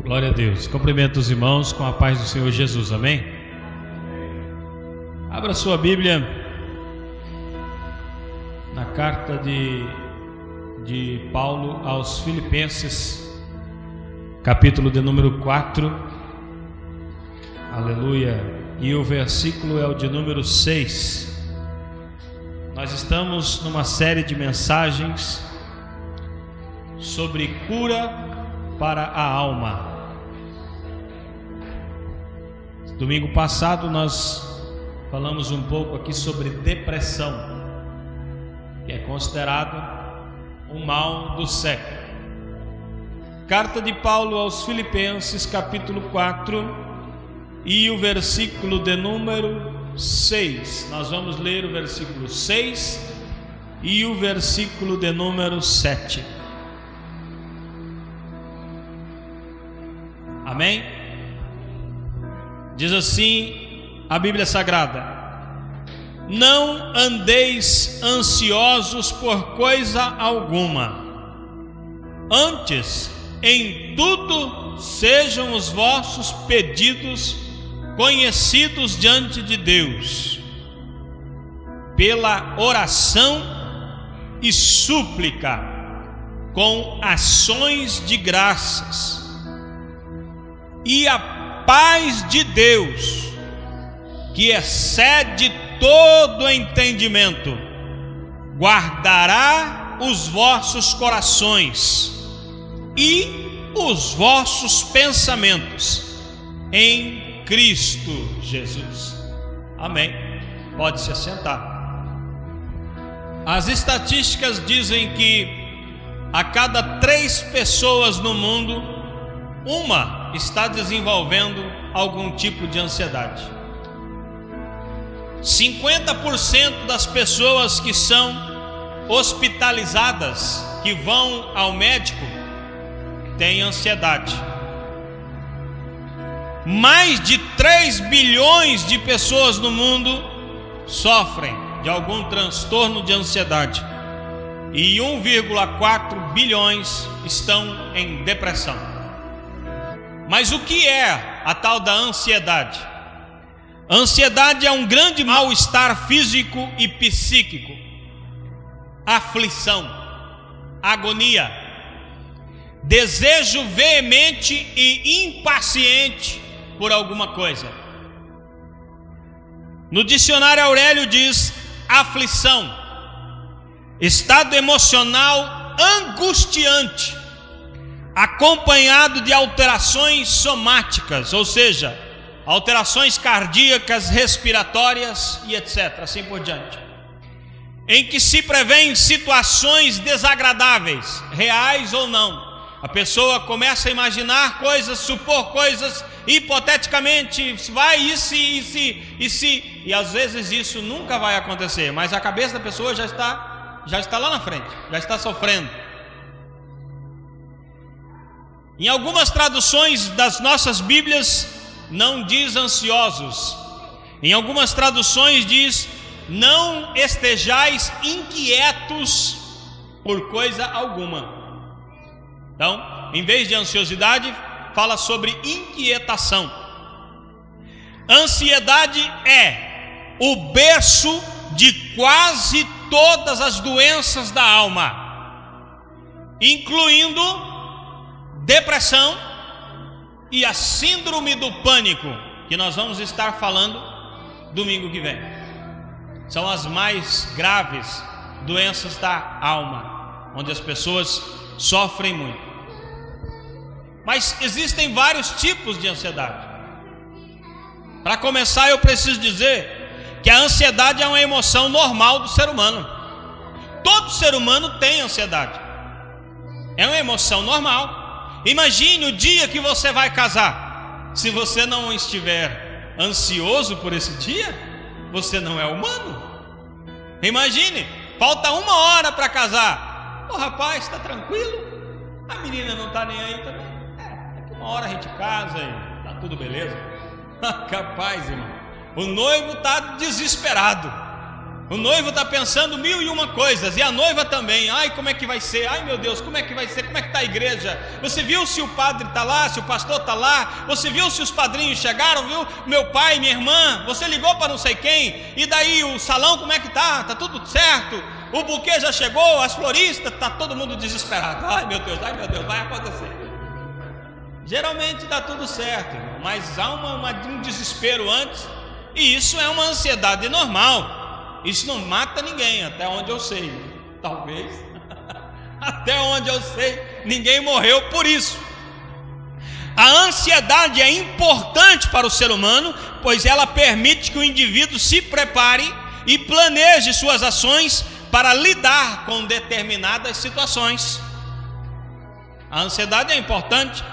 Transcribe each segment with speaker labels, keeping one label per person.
Speaker 1: Glória a Deus. Cumprimento os irmãos com a paz do Senhor Jesus, amém? Abra sua Bíblia na carta de Paulo aos Filipenses, capítulo de número 4, aleluia, e o versículo é o de número 6. Nós estamos numa série de mensagens sobre cura para a alma. Domingo passado nós falamos um pouco aqui sobre depressão, que é considerado um mal do século. Carta de Paulo aos Filipenses, capítulo 4, e o versículo de número 6. Nós vamos ler o versículo 6 e o versículo de número 7. Amém? Diz assim a Bíblia Sagrada: não andeis ansiosos por coisa alguma, antes em tudo sejam os vossos pedidos conhecidos diante de Deus, pela oração e súplica, com ações de graças. E a paz de Deus, que excede todo entendimento, guardará os vossos corações e os vossos pensamentos em Cristo Jesus. Amém. Pode se assentar. As estatísticas dizem que a cada 3 pessoas no mundo, uma está desenvolvendo algum tipo de ansiedade. 50% das pessoas que são hospitalizadas, que vão ao médico, têm ansiedade. Mais de 3 bilhões de pessoas no mundo sofrem de algum transtorno de ansiedade, e 1,4 bilhões estão em depressão. Mas o que é a tal da ansiedade? A ansiedade é um grande mal-estar físico e psíquico, aflição, agonia, desejo veemente e impaciente por alguma coisa. No dicionário Aurélio diz aflição, estado emocional angustiante, acompanhado de alterações somáticas, ou seja, alterações cardíacas, respiratórias e etc, assim por diante, em que se prevêem situações desagradáveis, reais ou não. A pessoa começa a imaginar coisas, supor coisas, hipoteticamente, vai e se, e às vezes isso nunca vai acontecer, mas a cabeça da pessoa já está lá na frente, já está sofrendo. Em algumas traduções das nossas Bíblias não diz ansiosos, em algumas traduções diz não estejais inquietos por coisa alguma. Então, em vez de ansiosidade, fala sobre inquietação. Ansiedade é o berço de quase todas as doenças da alma, incluindo depressão e a síndrome do pânico, que nós vamos estar falando domingo que vem. São as mais graves doenças da alma, onde as pessoas sofrem muito. Mas existem vários tipos de ansiedade. Para começar, eu preciso dizer que a ansiedade é uma emoção normal do ser humano. Todo ser humano tem ansiedade. É uma emoção normal. Imagine o dia que você vai casar. Se você não estiver ansioso por esse dia, você não é humano. Imagine, falta 1 hora para casar. O rapaz está tranquilo, a menina não está nem aí também. Daqui 1 hora a gente casa e está tudo beleza. Capaz, irmão. O noivo está desesperado. O noivo está pensando 1001 coisas, e a noiva também. Ai, como é que vai ser? Ai, meu Deus, como é que vai ser? Como é que está a igreja? Você viu se o padre está lá, se o pastor está lá? Você viu se os padrinhos chegaram? Viu meu pai, minha irmã? Você ligou para não sei quem? E daí o salão, como é que está? Está tudo certo? O buquê já chegou? As floristas? Está todo mundo desesperado. Ai, meu Deus, vai acontecer. Geralmente dá tudo certo, mas há um desespero antes, e isso é uma ansiedade normal. Isso não mata ninguém, até onde eu sei. Talvez, até onde eu sei, ninguém morreu por isso. A ansiedade é importante para o ser humano, pois ela permite que o indivíduo se prepare e planeje suas ações para lidar com determinadas situações. A ansiedade é importante.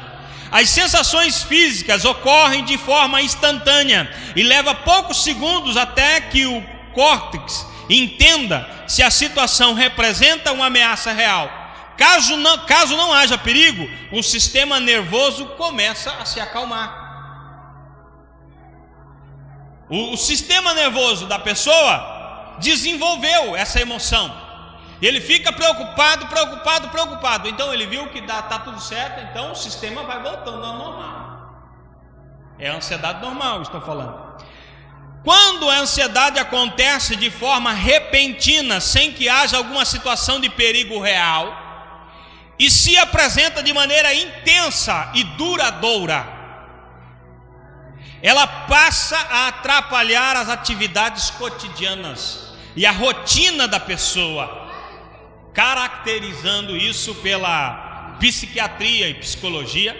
Speaker 1: As sensações físicas ocorrem de forma instantânea e leva poucos segundos até que o córtex entenda se a situação representa uma ameaça real. Caso não haja perigo, o sistema nervoso começa a se acalmar. O sistema nervoso da pessoa desenvolveu essa emoção. Ele fica preocupado. Então ele viu que está tudo certo, então o sistema vai voltando ao normal. É a ansiedade normal, estou falando. Quando a ansiedade acontece de forma repentina, sem que haja alguma situação de perigo real, e se apresenta de maneira intensa e duradoura, ela passa a atrapalhar as atividades cotidianas e a rotina da pessoa, caracterizando isso pela psiquiatria e psicologia,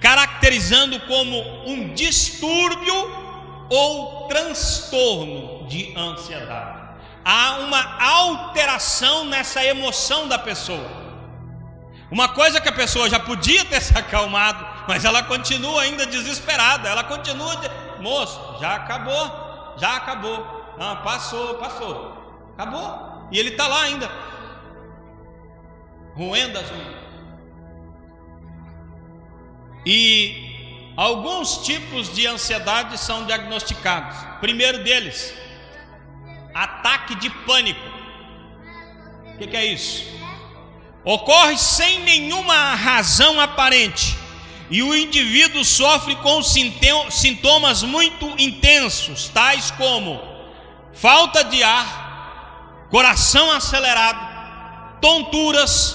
Speaker 1: caracterizando como um distúrbio ou transtorno de ansiedade. Há uma alteração nessa emoção da pessoa. Uma coisa que a pessoa já podia ter se acalmado, mas ela continua ainda desesperada. Ela continua, moço, já acabou. Ah, passou, acabou. E ele está lá ainda, roendo as unhas. E alguns tipos de ansiedade são diagnosticados. Primeiro deles, ataque de pânico. O que é isso? Ocorre sem nenhuma razão aparente, e o indivíduo sofre com sintomas muito intensos, tais como falta de ar, coração acelerado, tonturas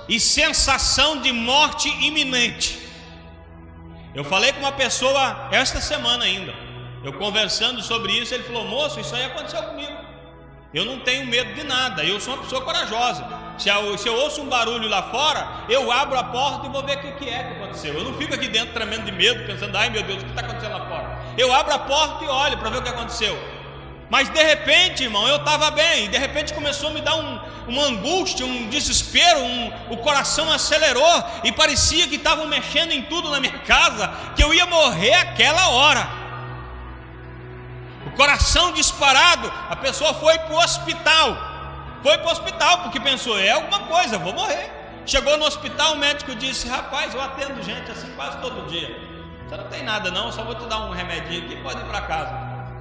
Speaker 1: e sensação de morte iminente. Eu falei com uma pessoa esta semana ainda, eu conversando sobre isso, ele falou: moço, isso aí aconteceu comigo. Eu não tenho medo de nada, eu sou uma pessoa corajosa. Se eu ouço um barulho lá fora, eu abro a porta e vou ver o que é que aconteceu. Eu não fico aqui dentro tremendo de medo, pensando: ai meu Deus, o que está acontecendo lá fora? Eu abro a porta e olho para ver o que aconteceu. Mas de repente, irmão, eu estava bem, e de repente começou a me dar uma angústia, um desespero, o coração acelerou, e parecia que estavam mexendo em tudo na minha casa, que eu ia morrer aquela hora. O coração disparado, a pessoa foi para o hospital. Porque pensou: é alguma coisa, eu vou morrer. Chegou no hospital, o médico disse: rapaz, eu atendo gente assim quase todo dia. Você não tem nada não, só vou te dar um remedinho aqui, pode ir para casa.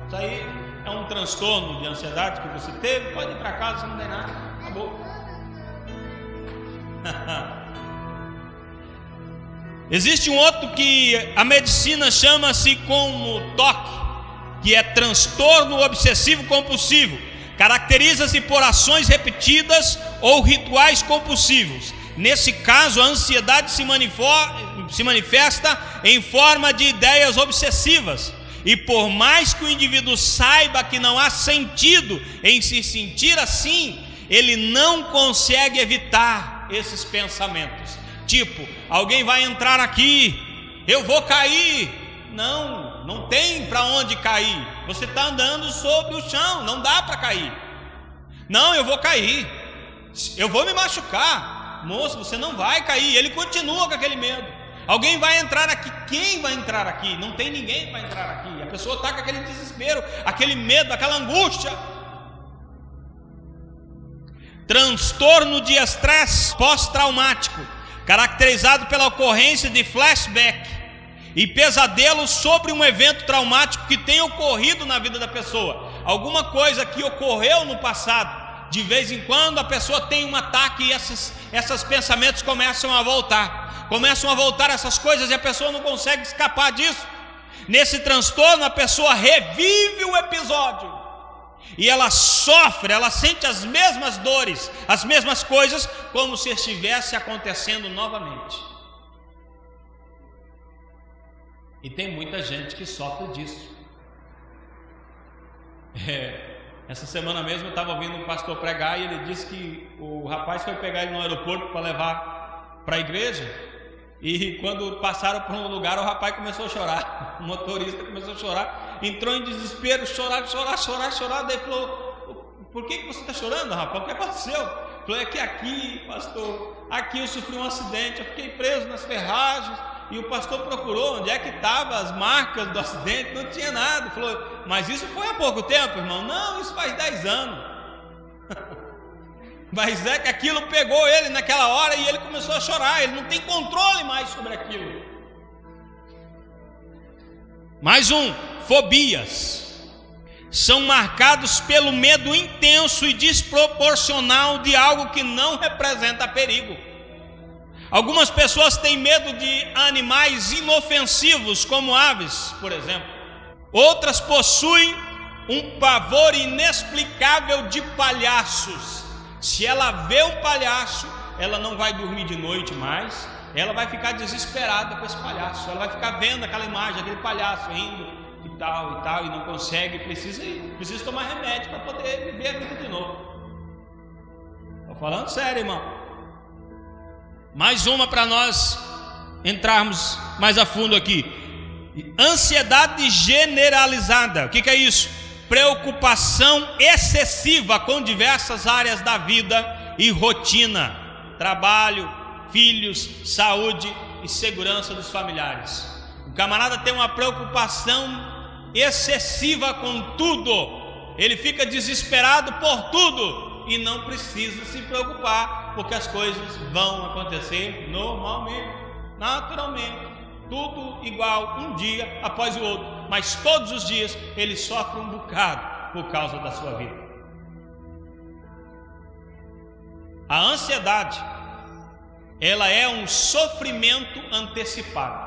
Speaker 1: Isso aí é um transtorno de ansiedade que você teve, pode ir para casa, você não tem nada, acabou. Existe um outro que a medicina chama-se como TOC, que é transtorno obsessivo compulsivo. Caracteriza-se por ações repetidas ou rituais compulsivos. Nesse caso, a ansiedade se manifesta em forma de ideias obsessivas. E por mais que o indivíduo saiba que não há sentido em se sentir assim, ele não consegue evitar esses pensamentos. Tipo: alguém vai entrar aqui, eu vou cair. Não tem para onde cair. Você está andando sobre o chão, não dá para cair. Não, eu vou cair, eu vou me machucar. Moço, você não vai cair. Ele continua com aquele medo. Alguém vai entrar aqui. Quem vai entrar aqui? Não tem ninguém para entrar aqui. A pessoa está com aquele desespero, aquele medo, aquela angústia. Transtorno de estresse pós-traumático, caracterizado pela ocorrência de flashback e pesadelos sobre um evento traumático que tenha ocorrido na vida da pessoa. alguma coisa que ocorreu no passado. De vez em quando a pessoa tem um ataque e esses pensamentos começam a voltar. Começam a voltar essas coisas e a pessoa não consegue escapar disso. Nesse transtorno a pessoa revive o episódio. E ela sofre, ela sente as mesmas dores, as mesmas coisas, como se estivesse acontecendo novamente. E tem muita gente que sofre disso. Essa semana mesmo eu estava ouvindo um pastor pregar e ele disse que o rapaz foi pegar ele no aeroporto para levar para a igreja. E quando passaram por um lugar, o rapaz começou a chorar. O motorista começou a chorar, entrou em desespero, chorar. Daí falou: por que você está chorando, rapaz? O que aconteceu? Falou: é que aqui, pastor, aqui eu sofri um acidente, eu fiquei preso nas ferragens. E o pastor procurou onde é que estavam as marcas do acidente, não tinha nada. Falou: mas isso foi há pouco tempo, irmão? Não, isso faz 10 anos. Mas é que aquilo pegou ele naquela hora e ele começou a chorar. Ele não tem controle mais sobre aquilo. Mais fobias. São marcados pelo medo intenso e desproporcional de algo que não representa perigo. Algumas pessoas têm medo de animais inofensivos, como aves, por exemplo. Outras possuem um pavor inexplicável de palhaços. Se ela vê um palhaço, ela não vai dormir de noite mais. Ela vai ficar desesperada com esse palhaço. Ela vai ficar vendo aquela imagem, aquele palhaço rindo e tal, e não consegue. Precisa tomar remédio para poder viver a vida de novo. Estou falando sério, irmão. Mais uma para nós entrarmos mais a fundo aqui. Ansiedade generalizada. O que é isso? Preocupação excessiva com diversas áreas da vida e rotina. Trabalho, filhos, saúde e segurança dos familiares. O camarada tem uma preocupação excessiva com tudo. Ele fica desesperado por tudo e não precisa se preocupar, porque as coisas vão acontecer normalmente, naturalmente, tudo igual, um dia após o outro, mas todos os dias ele sofre um bocado por causa da sua vida. A ansiedade, ela é um sofrimento antecipado.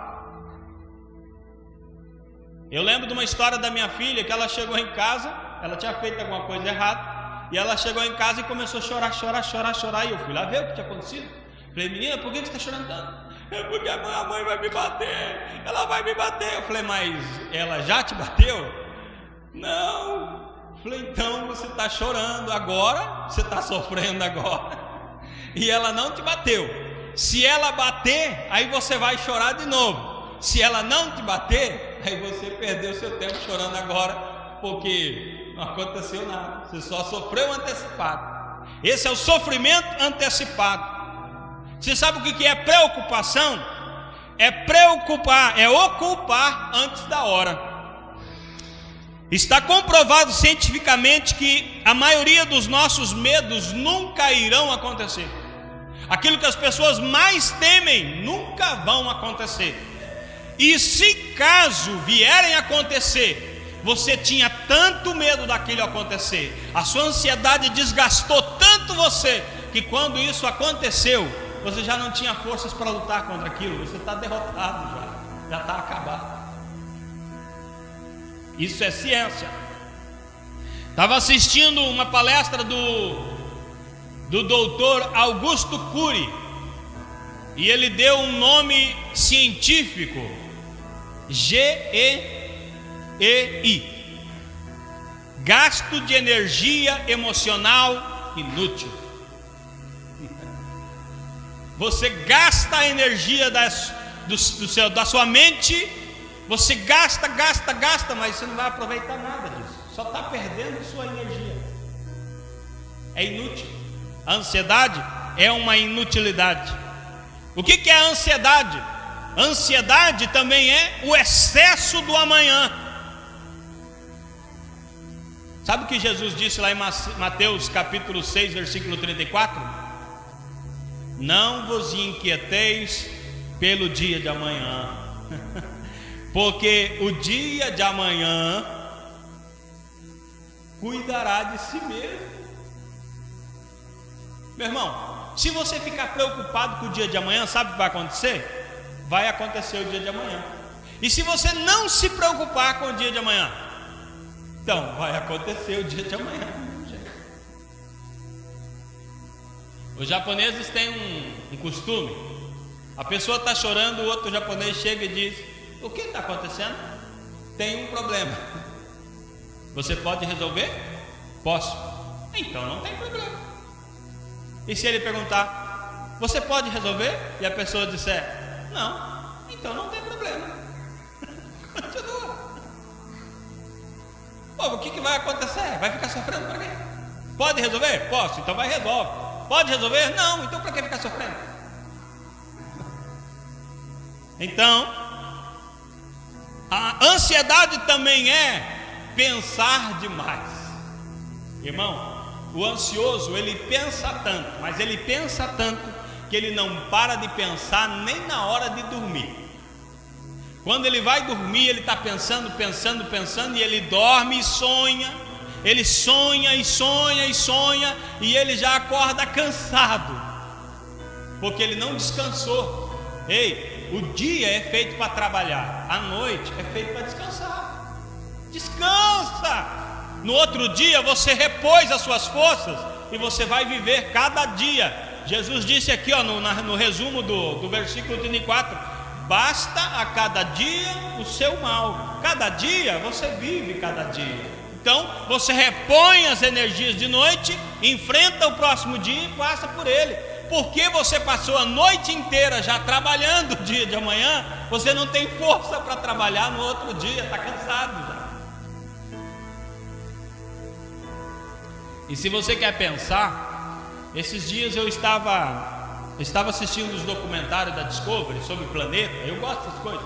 Speaker 1: Eu lembro de uma história da minha filha, que ela chegou em casa, ela tinha feito alguma coisa errada, e ela chegou em casa e começou a chorar, e eu fui lá ver o que tinha acontecido. Falei: menina, por que você está chorando tanto? É porque a minha mãe vai me bater, ela vai me bater. Eu falei: mas ela já te bateu? Não. Eu falei: então você está chorando agora, você está sofrendo agora, e ela não te bateu. Se ela bater, aí você vai chorar de novo. Se ela não te bater, aí você perdeu seu tempo chorando agora, porque não aconteceu nada, você só sofreu antecipado. Esse é o sofrimento antecipado. Você sabe o que é preocupação? É preocupar, é ocupar antes da hora. Está comprovado cientificamente que a maioria dos nossos medos nunca irão acontecer. Aquilo que as pessoas mais temem nunca vão acontecer. E se caso vierem a acontecer, você tinha tanto medo daquilo acontecer, a sua ansiedade desgastou tanto você, que quando isso aconteceu, você já não tinha forças para lutar contra aquilo. Você está derrotado já está acabado. Isso é ciência. Estava assistindo uma palestra do doutor Augusto Cury, e ele deu um nome científico, GEI, gasto de energia emocional inútil. Você gasta a energia da sua mente, você gasta, mas você não vai aproveitar nada disso, só está perdendo sua energia. É inútil. A ansiedade é uma inutilidade. O que é a ansiedade? A ansiedade também é o excesso do amanhã. Sabe o que Jesus disse lá em Mateus capítulo 6, versículo 34? Não vos inquieteis pelo dia de amanhã, porque o dia de amanhã cuidará de si mesmo. Meu irmão, se você ficar preocupado com o dia de amanhã, sabe o que vai acontecer? Vai acontecer o dia de amanhã. E se você não se preocupar com o dia de amanhã, então vai acontecer o dia de amanhã. Os japoneses têm um costume. A pessoa está chorando, o outro japonês chega e diz: o que está acontecendo? Tem um problema. Você pode resolver? Posso. Então não tem problema. E se ele perguntar: você pode resolver? E a pessoa disser: não, então não tem problema. Continua. Pô, o que vai acontecer? Vai ficar sofrendo para quê? Pode resolver? Posso, então vai resolve. Pode resolver? Não, então para que ficar sofrendo? Então, a ansiedade também é pensar demais. Irmão, o ansioso, ele pensa tanto, mas ele pensa tanto que ele não para de pensar nem na hora de dormir. Quando ele vai dormir, ele está pensando, e ele dorme e sonha. Ele sonha e sonha e sonha, e ele já acorda cansado, porque ele não descansou. Ei, o dia é feito para trabalhar, a noite é feito para descansar. Descansa. No outro dia você repôs as suas forças e você vai viver cada dia. Jesus disse aqui, no resumo do versículo 34: basta a cada dia o seu mal. Cada dia você vive cada dia. Então você repõe as energias de noite, enfrenta o próximo dia e passa por ele. Porque você passou a noite inteira já trabalhando o dia de amanhã, você não tem força para trabalhar no outro dia, está cansado já. E se você quer pensar, esses dias eu estava assistindo os documentários da Discovery sobre o planeta. Eu gosto dessas coisas.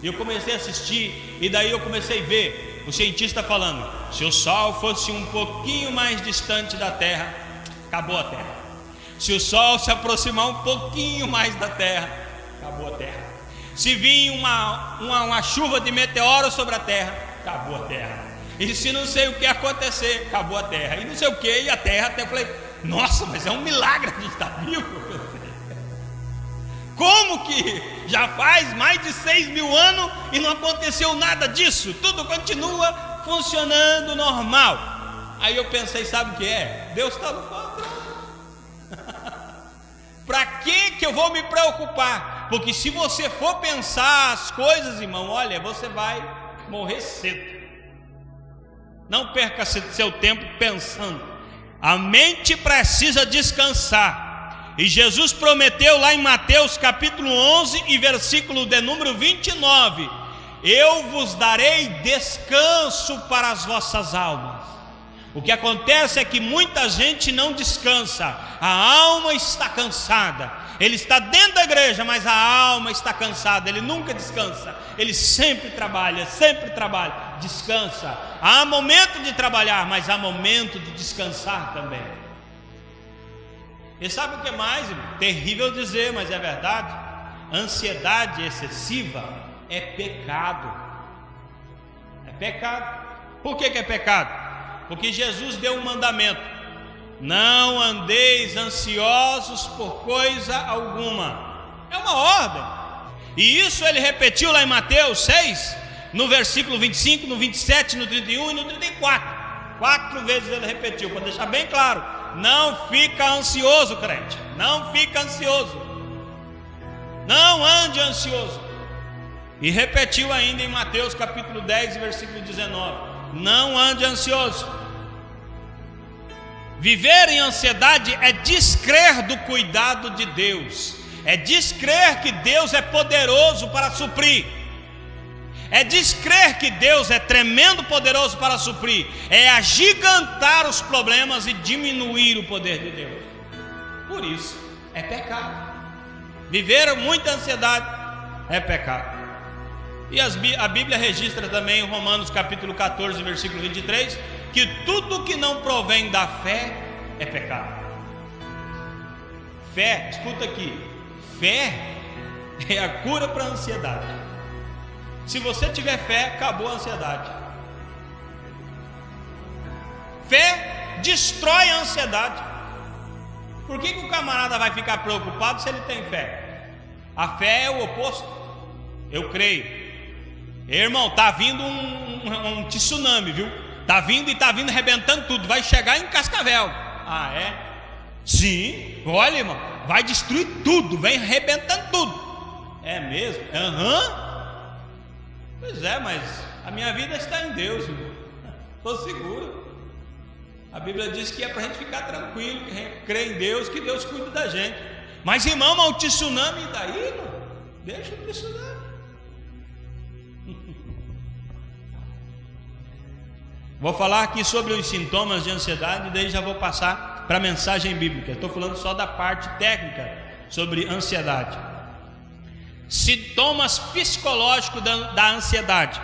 Speaker 1: E eu comecei a assistir, e daí eu comecei a ver o cientista falando: se o Sol fosse um pouquinho mais distante da Terra, acabou a Terra. Se o Sol se aproximar um pouquinho mais da Terra, acabou a Terra. Se vir uma chuva de meteoros sobre a Terra, acabou a Terra. E se não sei o que acontecer, acabou a Terra. E não sei o que, e a Terra, até eu falei: nossa, mas é um milagre a gente estar vivo. Como que já faz mais de 6.000 anos e não aconteceu nada disso? Tudo continua funcionando normal. Aí eu pensei: sabe o que é? Deus está no controle. Para que eu vou me preocupar? Porque se você for pensar as coisas, irmão, olha, você vai morrer cedo. Não perca seu tempo pensando. A mente precisa descansar. E Jesus prometeu lá em Mateus capítulo 11 e versículo de número 29: eu vos darei descanso para as vossas almas. O que acontece é que muita gente não descansa. A alma está cansada. Ele está dentro da igreja, mas a alma está cansada. Ele nunca descansa. Ele sempre trabalha, descansa. Há momento de trabalhar, mas há momento de descansar também. E sabe o que mais, irmão? Terrível dizer, mas é verdade. Ansiedade excessiva é pecado. É pecado. Por que é pecado? Porque Jesus deu um mandamento: não andeis ansiosos por coisa alguma. É uma ordem. E isso ele repetiu lá em Mateus 6, no versículo 25, no 27, no 31 e no 34. 4 vezes ele repetiu, para deixar bem claro: não fica ansioso, crente. Não fica ansioso. Não ande ansioso. E repetiu ainda em Mateus capítulo 10, versículo 19: não ande ansioso. Viver em ansiedade é descrer do cuidado de Deus. É descrer que Deus é poderoso para suprir. É descrer que Deus é tremendo poderoso para suprir. É agigantar os problemas e diminuir o poder de Deus. Por isso é pecado. Viver muita ansiedade é pecado. E a Bíblia registra também em Romanos capítulo 14, versículo 23, que tudo que não provém da fé é pecado. Fé, escuta aqui, fé é a cura para a ansiedade. Se você tiver fé, acabou a ansiedade. Fé destrói a ansiedade. Por que o camarada vai ficar preocupado se ele tem fé? A fé é o oposto. Eu creio. Irmão, está vindo um tsunami, viu? Está vindo e está vindo arrebentando tudo. Vai chegar em Cascavel. Ah, é? Sim. Olha, irmão, vai destruir tudo. Vem arrebentando tudo. É mesmo? Aham. Pois é, mas a minha vida está em Deus, irmão. Estou seguro. A Bíblia diz que é para a gente ficar tranquilo, que a gente crê em Deus, que Deus cuida da gente. Mas, irmão, o tsunami daí, irmão? Deixa o tsunami. Vou falar aqui sobre os sintomas de ansiedade, e daí já vou passar para a mensagem bíblica. Estou falando só da parte técnica sobre ansiedade. Sintomas psicológicos da ansiedade: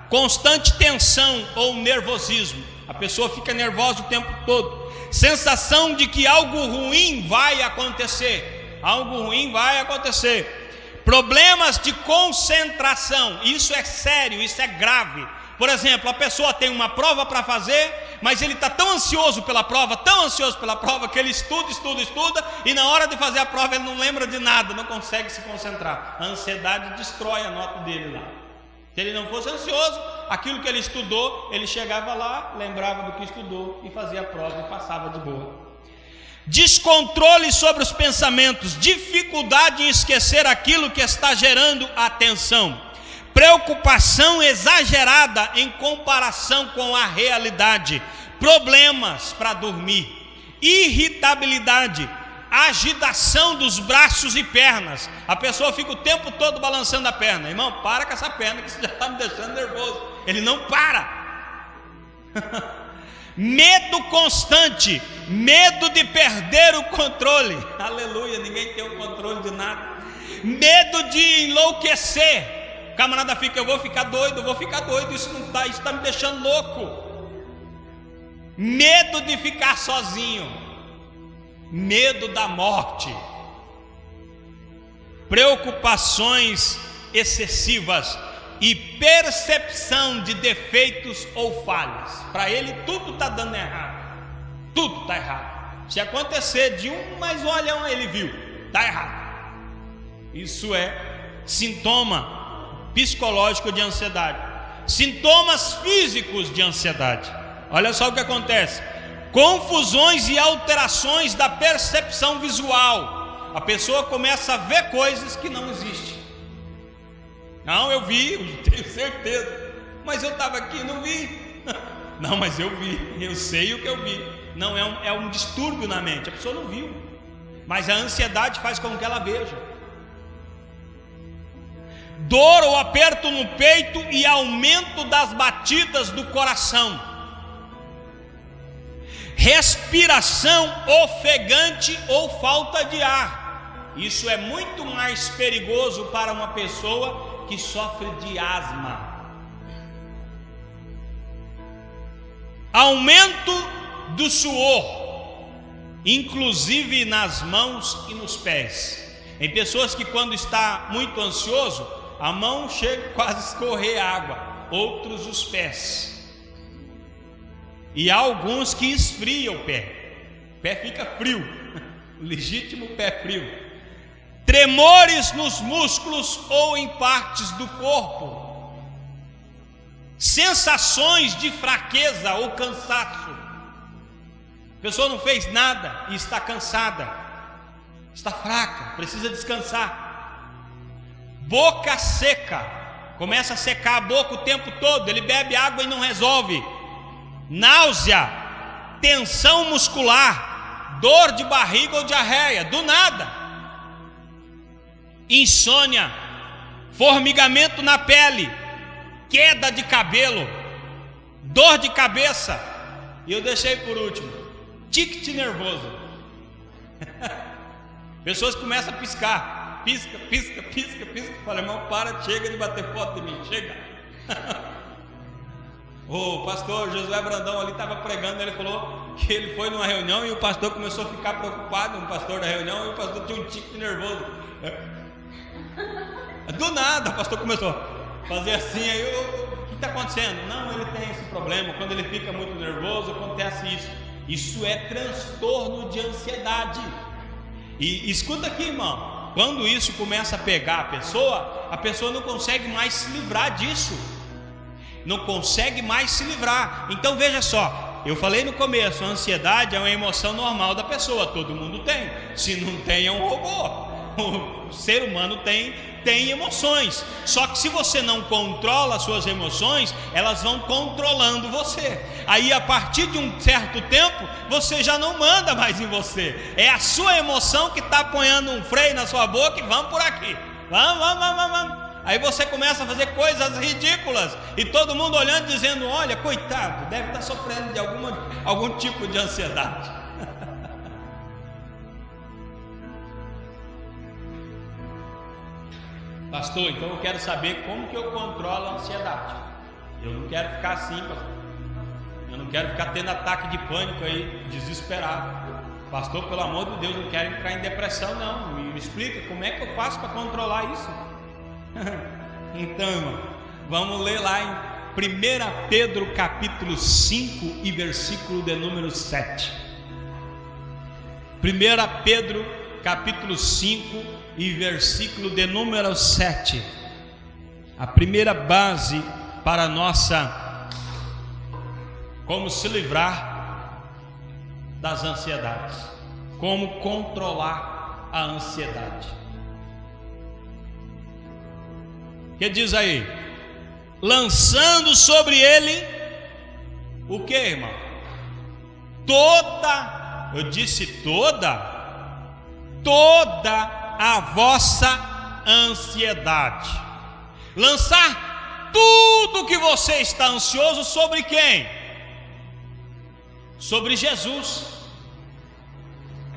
Speaker 1: constante tensão ou nervosismo. A pessoa fica nervosa o tempo todo. Sensação de que algo ruim vai acontecer. Algo ruim vai acontecer. Problemas de concentração. Isso é sério, isso é grave. Por exemplo, a pessoa tem uma prova para fazer, mas ele está tão ansioso pela prova, que ele estuda, e na hora de fazer a prova ele não lembra de nada, não consegue se concentrar. A ansiedade destrói a nota dele lá. Se ele não fosse ansioso, aquilo que ele estudou, ele chegava lá, lembrava do que estudou e fazia a prova e passava de boa. Descontrole sobre os pensamentos, dificuldade em esquecer aquilo que está gerando atenção, preocupação exagerada em comparação com a realidade, problemas para dormir, irritabilidade, agitação dos braços e pernas. A pessoa fica o tempo todo balançando a perna. Irmão, para com essa perna que você já está me deixando nervoso. Ele não para. Medo constante, medo de perder o controle. Aleluia, ninguém tem o controle de nada. Medo de enlouquecer. O camarada fica, eu vou ficar doido, isso está me deixando louco. Medo de ficar sozinho. Medo da morte, preocupações excessivas e percepção de defeitos ou falhas. Para ele tudo está dando errado, tudo está errado. Se acontecer de mais olha, ele viu, está errado. Isso é sintoma psicológico de ansiedade. Sintomas físicos de ansiedade. Olha só o que acontece: confusões e alterações da percepção visual. A pessoa começa a ver coisas que não existem. Não, eu vi, eu tenho certeza. Mas eu estava aqui e não vi. Não, mas eu vi, eu sei o que eu vi. Não, é um distúrbio na mente. A pessoa não viu, mas a ansiedade faz com que ela veja. Dor ou aperto no peito e aumento das batidas do coração. Respiração ofegante ou falta de ar. Isso é muito mais perigoso para uma pessoa que sofre de asma. Aumento do suor, inclusive nas mãos e nos pés. Em pessoas que, quando está muito ansioso, a mão chega quase a escorrer água, outros os pés. E há alguns que esfriam o pé fica frio, legítimo pé frio. Tremores nos músculos ou em partes do corpo, sensações de fraqueza ou cansaço. A pessoa não fez nada e está cansada, está fraca, precisa descansar. Boca seca, começa a secar a boca o tempo todo, ele bebe água e não resolve. Náusea, tensão muscular, dor de barriga ou diarreia, do nada. Insônia, formigamento na pele, queda de cabelo, dor de cabeça. E eu deixei por último, tique nervoso. Pessoas começam a piscar, pisca. Fala, irmão, para, chega de bater foto de mim, chega. O pastor Josué Brandão ali estava pregando, ele falou que ele foi numa reunião e o pastor começou a ficar preocupado, um pastor da reunião, e o pastor tinha um tique nervoso. Do nada o pastor começou a fazer assim, aí o está acontecendo? Não, ele tem esse problema. Quando ele fica muito nervoso, acontece isso. Isso é transtorno de ansiedade. E escuta aqui, irmão. Quando isso começa a pegar a pessoa não consegue mais se livrar disso. Não consegue mais se livrar. Então veja só, eu falei no começo, a ansiedade é uma emoção normal da pessoa. Todo mundo tem. Se não tem, é um robô. O ser humano tem emoções. Só que se você não controla as suas emoções, elas vão controlando você. Aí a partir de um certo tempo, você já não manda mais em você. É a sua emoção que está apoiando um freio na sua boca e vamos por aqui. Vamos. Aí você começa a fazer coisas ridículas e todo mundo olhando dizendo: olha, coitado, deve estar sofrendo de algum tipo de ansiedade. Pastor, então eu quero saber como que eu controlo a ansiedade. Eu não quero ficar assim, pastor. Eu não quero ficar tendo ataque de pânico aí, desesperado. Pastor, pelo amor de Deus, eu não quero entrar em depressão, não. Me explica como é que eu faço para controlar isso. Então, irmão, vamos ler lá em 1 Pedro capítulo 5 e versículo de número 7. 1 Pedro capítulo 5 e versículo de número 7. A primeira base para nossa como se livrar das ansiedades, como controlar a ansiedade. Que diz aí? Lançando sobre ele o que, irmão? Eu disse toda a vossa ansiedade. Lançar tudo que você está ansioso sobre quem? Sobre Jesus.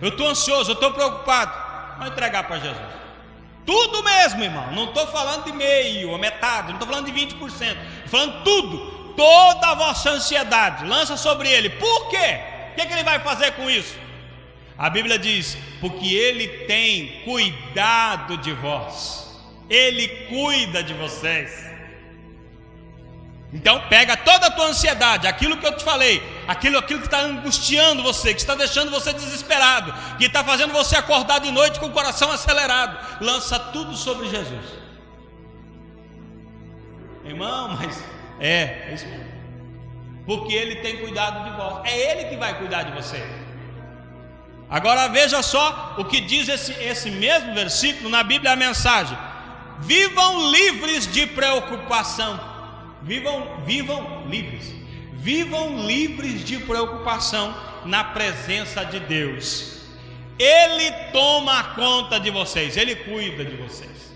Speaker 1: Eu estou ansioso, eu estou preocupado. Vou entregar para Jesus. Tudo mesmo, irmão. Não estou falando de meio, a metade, não estou falando de 20%. Estou falando tudo. Toda a vossa ansiedade, lança sobre ele. Por quê? O que ele vai fazer com isso? A Bíblia diz: porque ele tem cuidado de vós. Ele cuida de vocês. Então pega toda a tua ansiedade, aquilo que eu te falei, aquilo que está angustiando você, que está deixando você desesperado, que está fazendo você acordar de noite com o coração acelerado, lança tudo sobre Jesus. Irmão, mas é isso mesmo. Porque ele tem cuidado de vós. É ele que vai cuidar de você. Agora veja só o que diz esse mesmo versículo na Bíblia, a mensagem: vivam livres de preocupação. Vivam livres de preocupação na presença de Deus. Ele toma conta de vocês, ele cuida de vocês.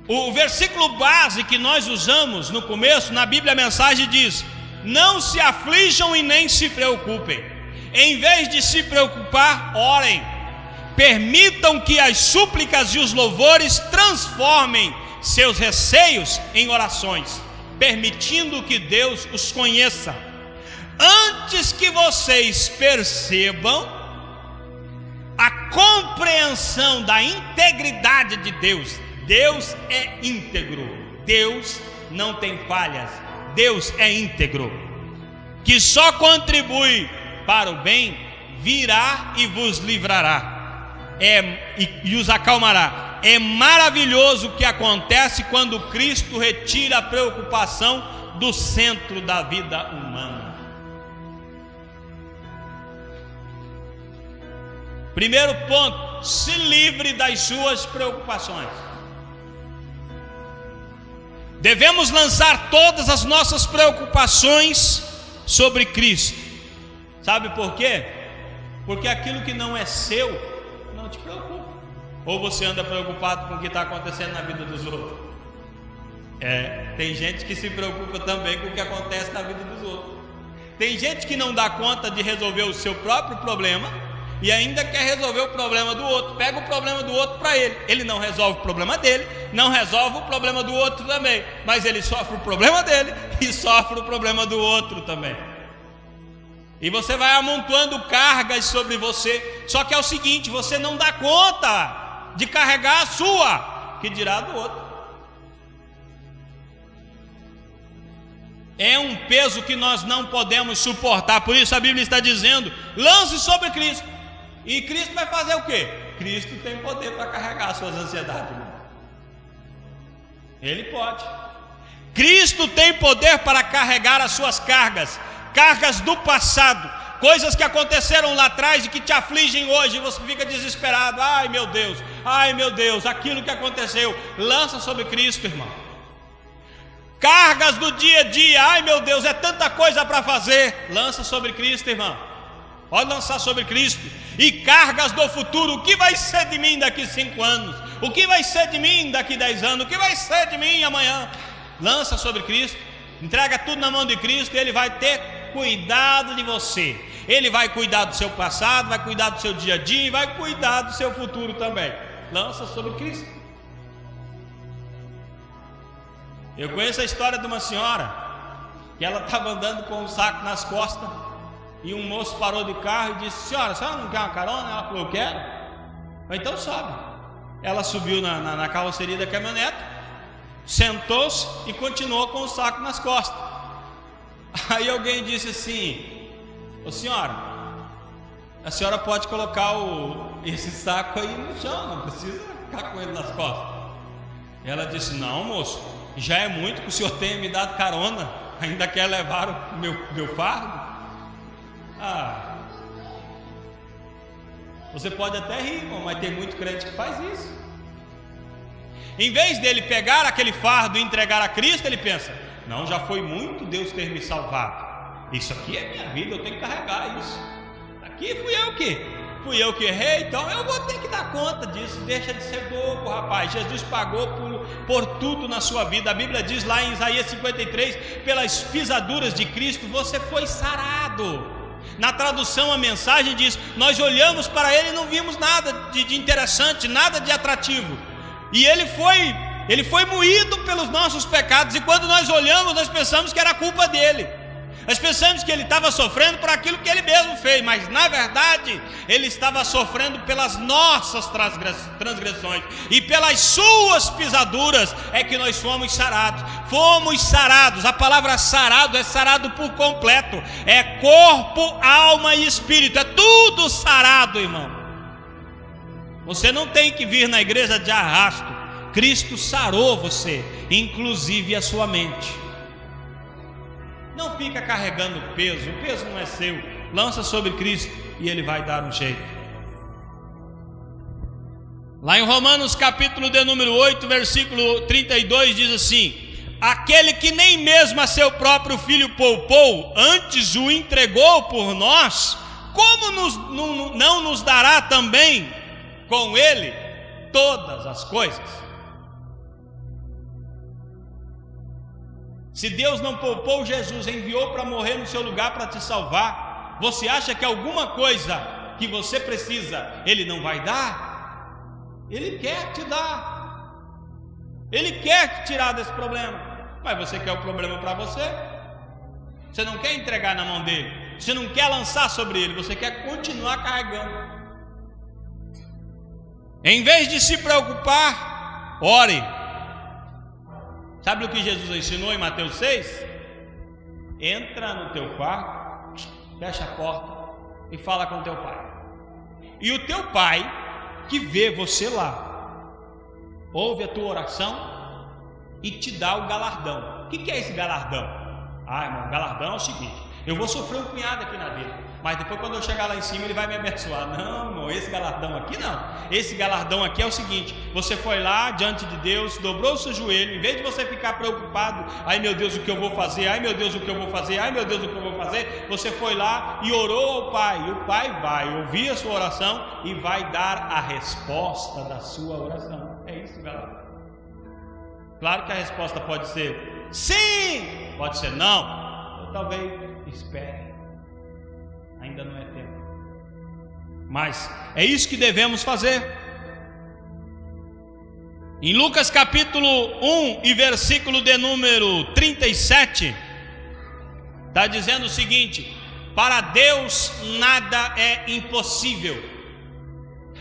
Speaker 1: O versículo base que nós usamos no começo na Bíblia, a mensagem diz: não se aflijam e nem se preocupem. Em vez de se preocupar, orem. Permitam que as súplicas e os louvores transformem seus receios em orações, permitindo que Deus os conheça. Antes que vocês percebam a compreensão da integridade de Deus. Deus é íntegro, Deus não tem falhas, Deus é íntegro, que só contribui para o bem, virá e vos livrará, e os acalmará. É maravilhoso o que acontece quando Cristo retira a preocupação do centro da vida humana. Primeiro ponto: se livre das suas preocupações. Devemos lançar todas as nossas preocupações sobre Cristo. Sabe por quê? Porque aquilo que não é seu não te preocupa. Ou você anda preocupado com o que está acontecendo na vida dos outros? Tem gente que se preocupa também com o que acontece na vida dos outros. Tem gente que não dá conta de resolver o seu próprio problema e ainda quer resolver o problema do outro. Pega o problema do outro para ele. Ele não resolve o problema dele, não resolve o problema do outro também, mas ele sofre o problema dele e sofre o problema do outro também. E você vai amontoando cargas sobre você. Só que é o seguinte: você não dá conta de carregar a sua, que dirá do outro. é um peso que nós não podemos suportar. Por isso a Bíblia está dizendo: lance sobre Cristo. E Cristo vai fazer o quê? Cristo tem poder para carregar as suas ansiedades, irmão. Ele pode. Cristo tem poder para carregar as suas cargas, cargas do passado, coisas que aconteceram lá atrás e que te afligem hoje, e você fica desesperado. Ai meu Deus, aquilo que aconteceu. Lança sobre Cristo, irmão. Cargas do dia a dia, ai meu Deus, é tanta coisa para fazer. Lança sobre Cristo, irmão. Pode lançar sobre Cristo. E cargas do futuro, o que vai ser de mim daqui 5 anos? O que vai ser de mim daqui 10 anos? O que vai ser de mim amanhã? Lança sobre Cristo. Entrega tudo na mão de Cristo e Ele vai ter cuidado de você. Ele vai cuidar do seu passado, vai cuidar do seu dia a dia e vai cuidar do seu futuro também. Lança sobre Cristo. Eu conheço a história de uma senhora que ela estava andando com um saco nas costas e um moço parou de carro e disse: senhora, a senhora não quer uma carona? Ela falou: eu quero. Então sobe. Ela subiu na carroceria da caminhonete, sentou-se e continuou com o saco nas costas. Aí alguém disse assim: ô senhora, a senhora pode colocar esse saco aí no chão, não precisa ficar com ele nas costas. Ela disse: não, moço, já é muito que o senhor tenha me dado carona, ainda quer levar o meu fardo? Você pode até rir, irmão, mas tem muito crente que faz isso. Em vez dele pegar aquele fardo e entregar a Cristo, ele pensa: não, já foi muito Deus ter me salvado. Isso aqui é minha vida, eu tenho que carregar isso. Aqui fui eu que errei, então eu vou ter que dar conta disso. Deixa de ser bobo, rapaz. Jesus pagou por tudo na sua vida. A Bíblia diz lá em Isaías 53: pelas pisaduras de Cristo você foi sarado. Na tradução, a mensagem diz: nós olhamos para Ele e não vimos nada de interessante, nada de atrativo. E Ele foi moído pelos nossos pecados. E quando nós olhamos, nós pensamos que era culpa dele. Nós pensamos que ele estava sofrendo por aquilo que ele mesmo fez, mas na verdade ele estava sofrendo pelas nossas transgressões, e pelas suas pisaduras é que nós fomos sarados. Fomos sarados. A palavra sarado é sarado por completo, é corpo, alma e espírito, é tudo sarado, irmão. Você não tem que vir na igreja de arrasto. Cristo sarou você, inclusive a sua mente. Não fica carregando peso, o peso não é seu. Lança sobre Cristo e Ele vai dar um jeito. Lá em Romanos capítulo de número 8, versículo 32 diz assim: aquele que nem mesmo a seu próprio filho poupou, antes o entregou por nós, como não nos dará também com Ele todas as coisas? Se Deus não poupou Jesus, enviou para morrer no seu lugar para te salvar, você acha que alguma coisa que você precisa Ele não vai dar? Ele quer te dar. Ele quer te tirar desse problema. Mas você quer o problema para você? Você não quer entregar na mão dele, você não quer lançar sobre ele, você quer continuar carregando. Em vez de se preocupar, ore. Sabe o que Jesus ensinou em Mateus 6? Entra no teu quarto, fecha a porta e fala com teu pai. E o teu pai, que vê você lá, ouve a tua oração e te dá o galardão. O que é esse galardão? Irmão, o galardão é o seguinte: eu vou sofrer um punhado aqui na vida, mas depois quando eu chegar lá em cima Ele vai me abençoar. Não, irmão, esse galardão aqui não. Esse galardão aqui é o seguinte: você foi lá diante de Deus, dobrou o seu joelho, em vez de você ficar preocupado: ai meu Deus, o que eu vou fazer? Ai meu Deus, o que eu vou fazer? Ai meu Deus, o que eu vou fazer? Você foi lá e orou ao Pai, e o Pai vai ouvir a sua oração e vai dar a resposta da sua oração. É isso, galardão. Claro que a resposta pode ser sim, pode ser não, ou talvez espere, ainda não é tempo. Mas é isso que devemos fazer. Em Lucas capítulo 1 e versículo de número 37, está dizendo o seguinte: para Deus nada é impossível.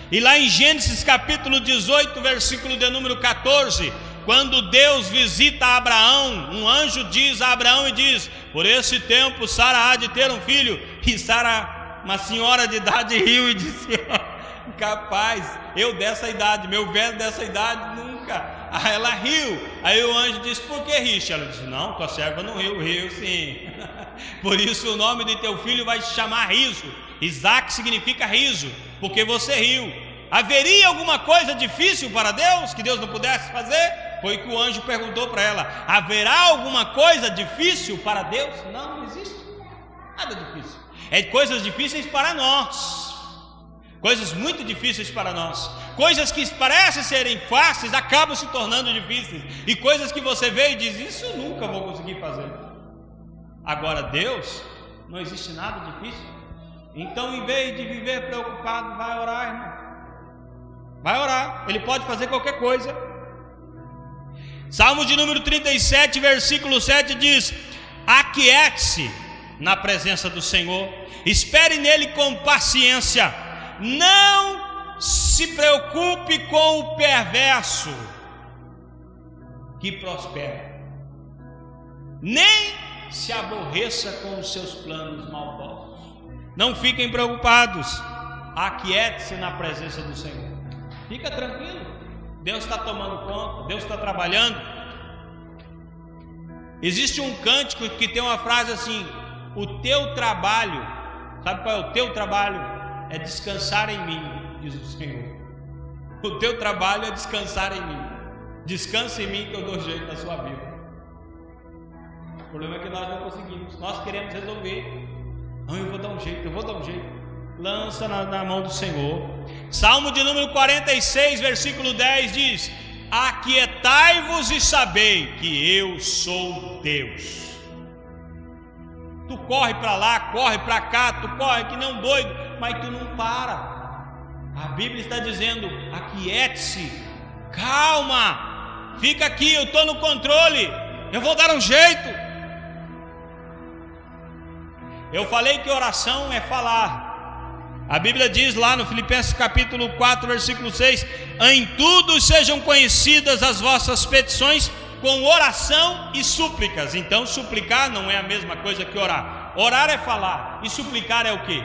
Speaker 1: E lá em Gênesis capítulo 18, versículo de número 14, quando Deus visita Abraão, um anjo diz a Abraão e diz: por esse tempo Sara há de ter um filho. E Sara, uma senhora de idade, riu e disse: capaz, eu dessa idade, meu velho dessa idade, nunca. Aí ela riu. Aí o anjo disse: por que riste? Ela disse: não, tua serva não riu. Riu sim. Por isso o nome de teu filho vai se chamar Riso. Isaac significa riso, porque você riu. Haveria alguma coisa difícil para Deus que Deus não pudesse fazer? Foi o que o anjo perguntou para ela. Haverá alguma coisa difícil para Deus? Não, não existe nada difícil. É coisas difíceis para nós, coisas muito difíceis para nós. Coisas que parecem serem fáceis acabam se tornando difíceis. E coisas que você vê e diz: isso eu nunca vou conseguir fazer. Agora Deus, não existe nada difícil. Então, em vez de viver preocupado, vai orar, irmão. Vai orar, Ele pode fazer qualquer coisa. Salmo de número 37, versículo 7 diz: aquiete-se na presença do Senhor, espere nele com paciência, não se preocupe com o perverso que prospera, nem se aborreça com os seus planos maldosos. Não fiquem preocupados, aquiete-se na presença do Senhor. Fica tranquilo, Deus está tomando conta, Deus está trabalhando. Existe um cântico que tem uma frase assim: o teu trabalho, sabe qual é o teu trabalho? É descansar em mim, diz o Senhor. O teu trabalho é descansar em mim. Descansa em mim que eu dou jeito na sua vida. O problema é que nós não conseguimos. Nós queremos resolver. Não, eu vou dar um jeito, Lança na mão do Senhor. Salmo de número 46, versículo 10 diz: aquietai-vos e sabei que eu sou Deus. Tu corre para lá, corre para cá, tu corre que nem um doido, mas tu não para. A Bíblia está dizendo: aquiete-se, calma, fica aqui, eu estou no controle, eu vou dar um jeito. Eu falei que oração é falar. A Bíblia diz lá no Filipenses capítulo 4, versículo 6: em tudo sejam conhecidas as vossas petições com oração e súplicas. Então suplicar não é a mesma coisa que orar. Orar é falar, e suplicar é o quê?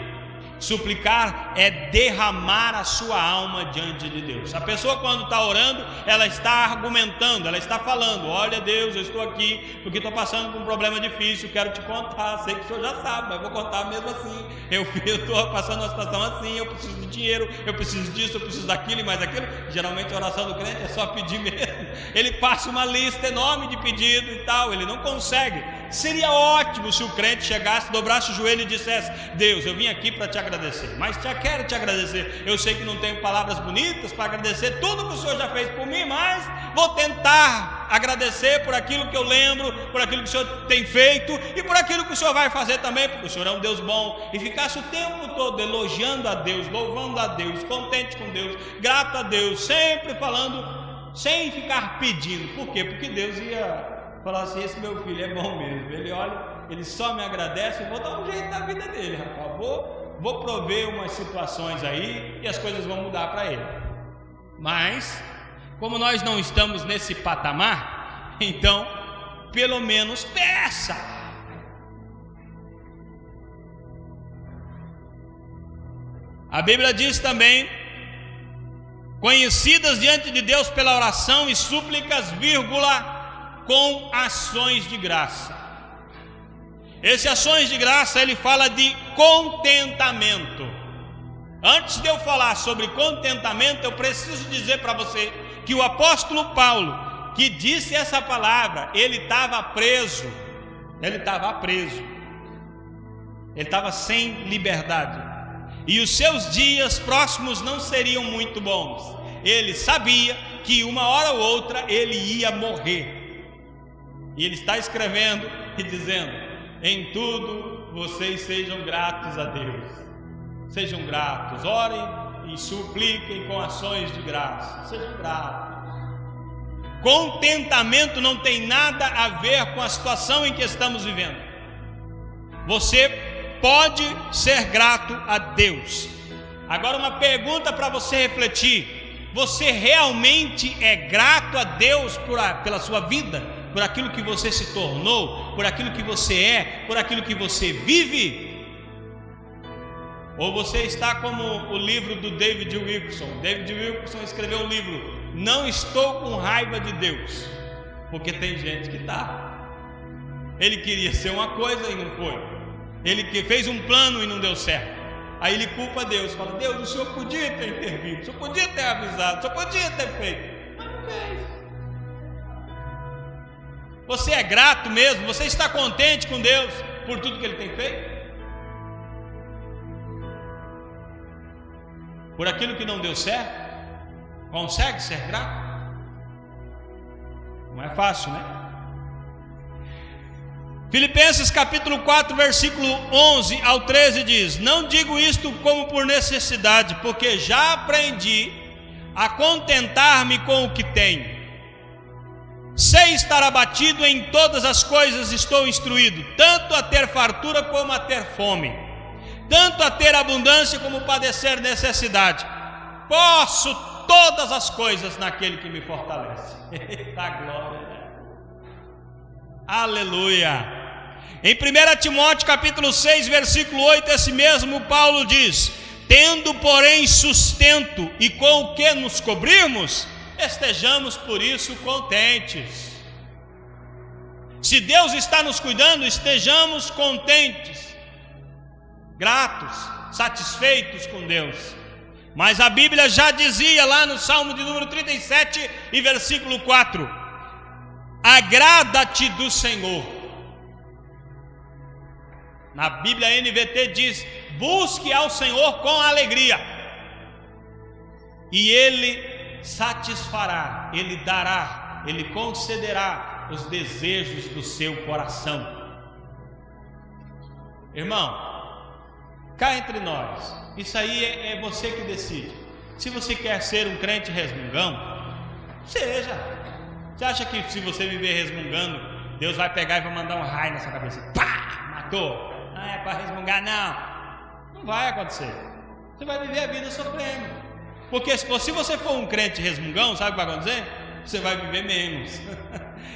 Speaker 1: Suplicar é derramar a sua alma diante de Deus. A pessoa, quando está orando, ela está argumentando, ela está falando: olha Deus, eu estou aqui porque estou passando por um problema difícil, quero te contar, sei que o senhor já sabe, mas vou contar mesmo assim. Eu estou passando uma situação assim, eu preciso de dinheiro, eu preciso disso, eu preciso daquilo e mais aquilo. Geralmente a oração do crente é só pedir mesmo. Ele passa uma lista enorme de pedidos e tal, ele não consegue. Seria ótimo se o crente chegasse, dobrasse o joelho e dissesse: Deus, eu vim aqui para te agradecer, mas quero te agradecer. Eu sei que não tenho palavras bonitas para agradecer tudo que o Senhor já fez por mim, mas vou tentar agradecer por aquilo que eu lembro, por aquilo que o Senhor tem feito e por aquilo que o Senhor vai fazer também, porque o Senhor é um Deus bom. E ficasse o tempo todo elogiando a Deus, louvando a Deus, contente com Deus, grato a Deus, sempre falando, sem ficar pedindo. Por quê? Porque Deus ia falar assim: esse meu filho é bom mesmo, ele olha, ele só me agradece, eu vou dar um jeito na vida dele, rapaz, vou prover umas situações aí e as coisas vão mudar para ele. Mas como nós não estamos nesse patamar, então pelo menos peça. A Bíblia diz também: conhecidas diante de Deus pela oração e súplicas, vírgula, com ações de graça. Esse ações de graça, ele fala de contentamento. Antes de eu falar sobre contentamento, eu preciso dizer para você que o apóstolo Paulo, que disse essa palavra, ele estava preso, ele estava sem liberdade, e os seus dias próximos não seriam muito bons. Ele sabia que uma hora ou outra ele ia morrer. E ele está escrevendo e dizendo: em tudo vocês sejam gratos a Deus. Sejam gratos, orem e supliquem com ações de graça. Sejam gratos. Contentamento não tem nada a ver com a situação em que estamos vivendo. Você pode ser grato a Deus. Agora uma pergunta para você refletir: Você realmente é grato a Deus pela sua vida, por aquilo que você se tornou, por aquilo que você é, por aquilo que você vive? Ou você está como o livro do David Wilkerson? David Wilkerson escreveu um livro, Não Estou com Raiva de Deus, porque tem gente que está. Ele queria ser uma coisa e não foi. Ele fez um plano e não deu certo. Aí ele culpa Deus, fala: Deus, o Senhor podia ter intervido, o Senhor podia ter avisado, o Senhor podia ter feito, mas não fez. Você é grato mesmo? Você está contente com Deus por tudo que Ele tem feito? Por aquilo que não deu certo? Consegue ser grato? Não é fácil, né? Filipenses capítulo 4, versículo 11 ao 13 diz: Não digo isto como por necessidade, porque já aprendi a contentar-me com o que tenho. Sei estar abatido em todas as coisas, estou instruído, tanto a ter fartura como a ter fome, tanto a ter abundância como padecer necessidade. Posso todas as coisas naquele que me fortalece. Eita glória, né? Aleluia. Em 1 Timóteo capítulo 6, versículo 8, esse mesmo Paulo diz: Tendo porém sustento e com o que nos cobrirmos, estejamos por isso contentes. Se Deus está nos cuidando, estejamos contentes, gratos, satisfeitos com Deus. Mas a Bíblia já dizia lá no Salmo de número 37 e versículo 4: Agrada-te do Senhor. Na Bíblia NVT diz: busque ao Senhor com alegria, e Ele satisfará, Ele dará, Ele concederá os desejos do seu coração. Irmão, cá entre nós, isso aí é você que decide. Se você quer ser um crente resmungão, seja. Você acha que se você viver resmungando, Deus vai pegar e vai mandar um raio na sua cabeça? Pá! Matou! Não é para resmungar, não. Não vai acontecer. Você vai viver a vida sofrendo. Porque se você for um crente resmungão, sabe o que vai acontecer? Você vai viver menos.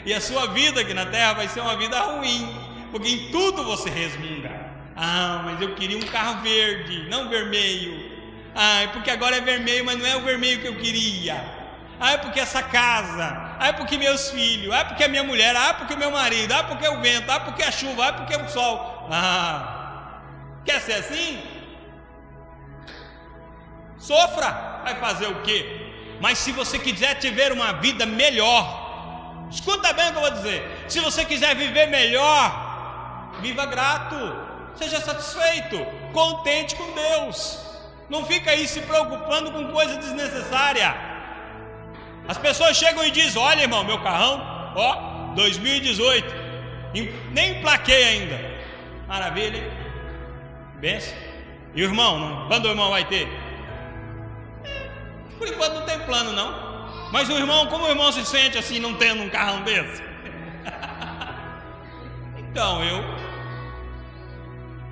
Speaker 1: E a sua vida aqui na terra vai ser uma vida ruim, porque em tudo você resmunga. Ah, mas eu queria um carro verde, não vermelho. Ah, é porque agora é vermelho, mas não é o vermelho que eu queria. Ah, é porque essa casa. Ah, é porque meus filhos. Ah, é porque a minha mulher. Ah, é porque meu marido. Ah, é porque o vento. Ah, é porque a chuva. Ah, é porque o sol. Ah, quer ser assim? Sofra. Vai fazer o quê? Mas se você quiser tiver uma vida melhor, escuta bem o que eu vou dizer. Se você quiser viver melhor, viva grato, seja satisfeito, contente com Deus. Não fica aí se preocupando com coisa desnecessária. As pessoas chegam e dizem: olha, irmão, meu carrão, ó, 2018, nem emplaquei ainda. Maravilha, hein? Benção. E o irmão, quando o irmão vai ter? Por enquanto não tem plano, não. Mas o irmão, como o irmão se sente assim, não tendo um carrão desse? Então,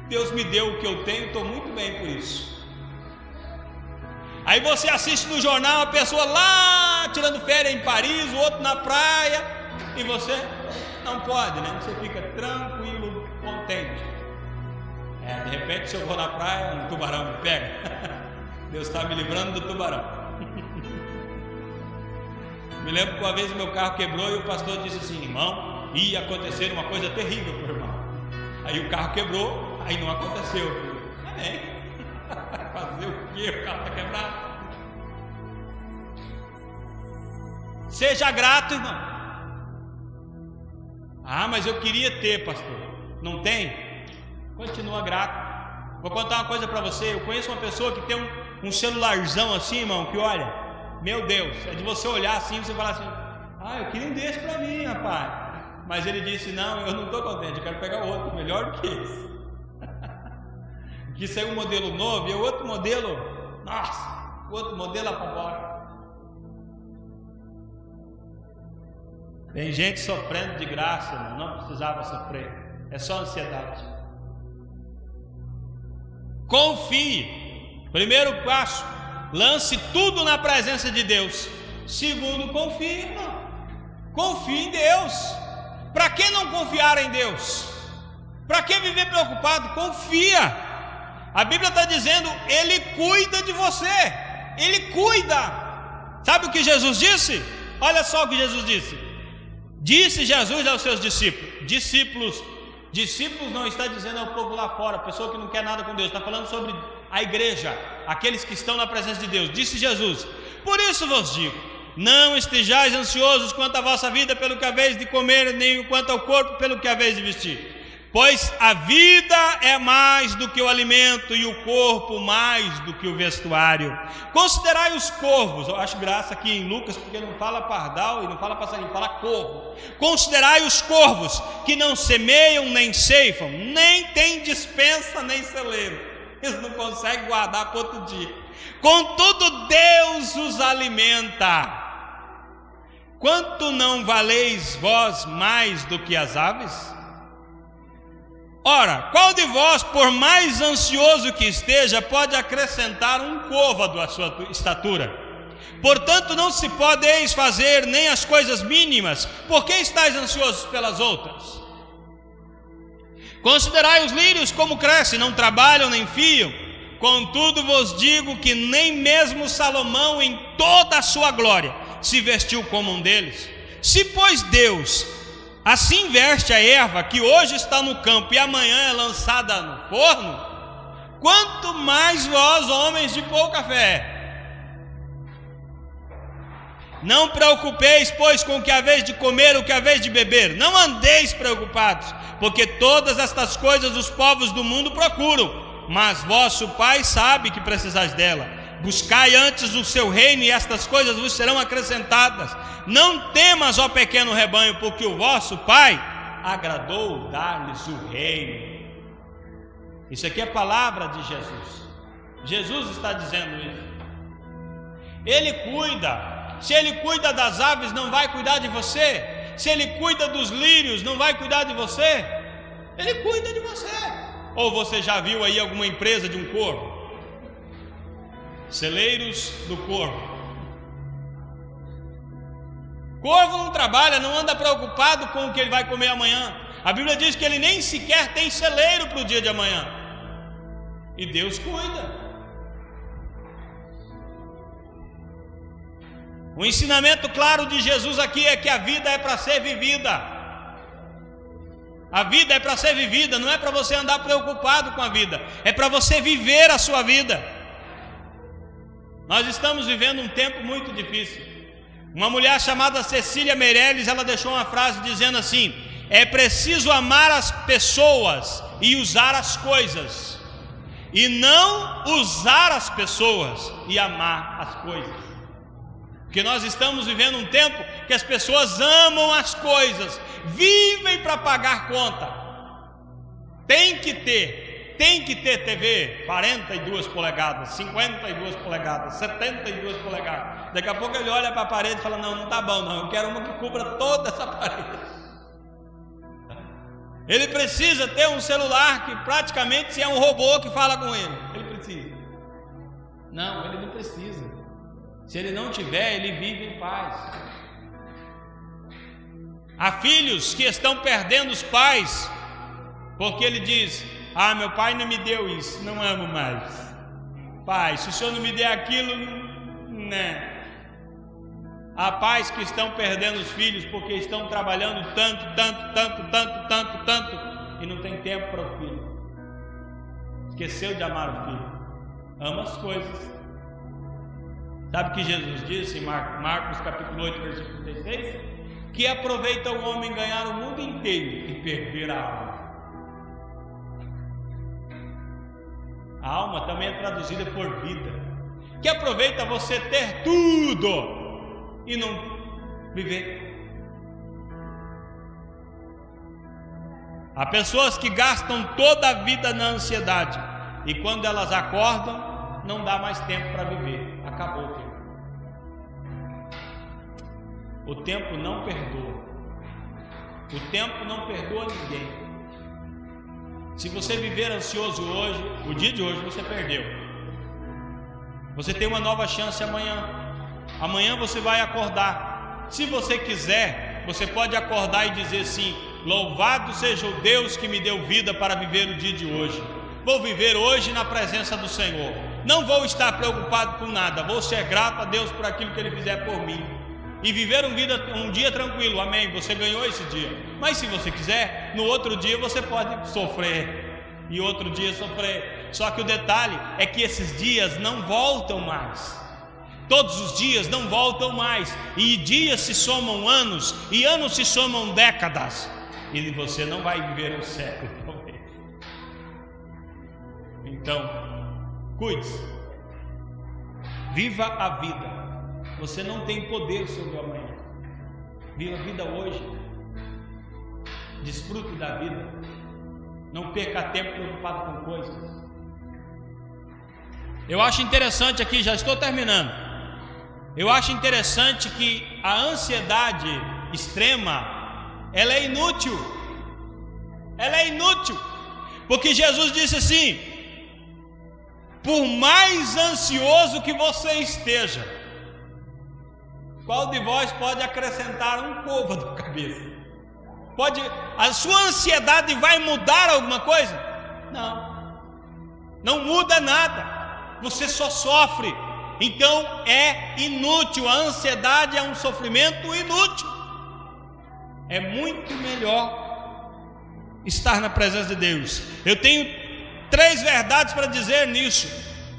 Speaker 1: Deus me deu o que eu tenho, estou muito bem por isso. Aí você assiste no jornal a pessoa lá tirando férias em Paris, o outro na praia, e você não pode, né? Você fica tranquilo, contente. De repente, se eu vou na praia, um tubarão me pega. Deus está me livrando do tubarão. Me lembro que uma vez o meu carro quebrou e o pastor disse assim: irmão, ia acontecer uma coisa terrível para o irmão. Aí o carro quebrou, aí não aconteceu. Amém. Fazer o quê? O carro está quebrado. Seja grato, irmão. Ah, mas eu queria ter, pastor. Não tem? Continua grato. Vou contar uma coisa para você. Eu conheço uma pessoa que tem um celularzão assim, irmão, que olha, meu Deus, é de você olhar assim e você falar assim: ah, eu queria um desse para mim, rapaz. Mas ele disse: não, eu não estou contente, eu quero pegar outro, melhor do que esse. Que saiu um modelo novo e o outro modelo, nossa, o outro modelo apavora. Tem gente sofrendo de graça, irmão, não precisava sofrer, é só ansiedade. Confie. Primeiro passo, Lance tudo na presença de Deus. Segundo, confie, irmão. Confie em Deus. Para que não confiar em Deus? Para que viver preocupado? Confia. A Bíblia está dizendo, Ele cuida de você. Ele cuida. Sabe o que Jesus disse? Olha só o que Jesus disse. Disse Jesus aos seus discípulos. Discípulos não está dizendo ao povo lá fora, pessoa que não quer nada com Deus. Está falando sobre a igreja, aqueles que estão na presença de Deus. Disse Jesus: por isso vos digo, não estejais ansiosos quanto à vossa vida pelo que haveis de comer, nem quanto ao corpo pelo que haveis de vestir. Pois a vida é mais do que o alimento, e o corpo mais do que o vestuário. Considerai os corvos. Eu acho graça aqui em Lucas, porque não fala pardal e não fala passarinho, fala corvo. Considerai os corvos, que não semeiam nem ceifam, nem têm dispensa nem celeiro. Eles não conseguem guardar para outro dia. Contudo, Deus os alimenta. Quanto não valeis vós mais do que as aves? Ora, qual de vós, por mais ansioso que esteja, pode acrescentar um côvado à sua estatura? Portanto, não se podeis fazer nem as coisas mínimas. Por que estáis ansiosos pelas outras? Considerai os lírios como crescem, não trabalham nem fiam. Contudo vos digo que nem mesmo Salomão, em toda a sua glória, se vestiu como um deles. Se, pois, Deus assim veste a erva que hoje está no campo e amanhã é lançada no forno, quanto mais vós, homens de pouca fé. Não preocupeis, pois, com o que haveis de comer, o que haveis de beber. Não andeis preocupados, porque todas estas coisas os povos do mundo procuram, mas vosso Pai sabe que precisais dela. Buscai antes o seu reino, e estas coisas vos serão acrescentadas. Não temas, ó pequeno rebanho, porque o vosso Pai agradou dar-lhes o reino. Isso aqui é palavra de Jesus. Jesus está dizendo isso. Ele cuida. Se Ele cuida das aves, não vai cuidar de você? Se Ele cuida dos lírios, não vai cuidar de você? Ele cuida de você. Ou você já viu aí alguma empresa de um corvo? Celeiros do corvo. Corvo não trabalha, não anda preocupado com o que ele vai comer amanhã. A Bíblia diz que ele nem sequer tem celeiro para o dia de amanhã. E Deus cuida. O ensinamento claro de Jesus aqui é que a vida é para ser vivida. A vida é para ser vivida, não é para você andar preocupado com a vida, é para você viver a sua vida. Nós estamos vivendo um tempo muito difícil. Uma mulher chamada Cecília Meirelles, ela deixou uma frase dizendo assim: é preciso amar as pessoas e usar as coisas, e não usar as pessoas e amar as coisas. Porque nós estamos vivendo um tempo que as pessoas amam as coisas, vivem para pagar conta. Tem que ter TV 42 polegadas, 52 polegadas, 72 polegadas. Daqui a pouco ele olha para a parede e fala: não está bom não, eu quero uma que cubra toda essa parede. Ele precisa ter um celular que praticamente é um robô que fala com ele. Ele precisa. Não, ele não precisa. Se ele não tiver, ele vive em paz. Há filhos que estão perdendo os pais, porque ele diz: ah, meu pai não me deu isso, não amo mais. Pai, se o senhor não me der aquilo, né? Há pais que estão perdendo os filhos porque estão trabalhando tanto, e não tem tempo para o filho. Esqueceu de amar o filho. Ama as coisas. Sabe o que Jesus disse em Marcos capítulo 8, versículo 16? Que aproveita o homem ganhar o mundo inteiro e perder a alma. A alma também é traduzida por vida. Que aproveita você ter tudo e não viver. Há pessoas que gastam toda a vida na ansiedade, e quando elas acordam, não dá mais tempo para viver. Acabou o tempo. O tempo não perdoa. O tempo não perdoa ninguém. Se você viver ansioso hoje, o dia de hoje você perdeu. Você tem uma nova chance amanhã. Amanhã você vai acordar. Se você quiser, você pode acordar e dizer assim: louvado seja o Deus que me deu vida para viver o dia de hoje. Vou viver hoje na presença do Senhor. Não vou estar preocupado com nada. Vou ser grato a Deus por aquilo que Ele fizer por mim. E viver um dia tranquilo. Amém. Você ganhou esse dia. Mas se você quiser, no outro dia você pode sofrer. E outro dia sofrer. Só que o detalhe é que esses dias não voltam mais. Todos os dias não voltam mais. E dias se somam anos. E anos se somam décadas. E você não vai viver um século, talvez. Então, cuide-se. Viva a vida. Você não tem poder sobre o amanhã. Viva a vida hoje. Desfrute da vida. Não perca tempo preocupado com coisas. Eu acho interessante aqui, já estou terminando. Eu acho interessante que a ansiedade extrema, ela é inútil. Ela é inútil. Porque Jesus disse assim: por mais ansioso que você esteja, qual de vós pode acrescentar um côvado à cabeça? Pode, a sua ansiedade vai mudar alguma coisa? Não. Não muda nada. Você só sofre. Então é inútil. A ansiedade é um sofrimento inútil. É muito melhor estar na presença de Deus. Eu tenho 3 verdades para dizer nisso.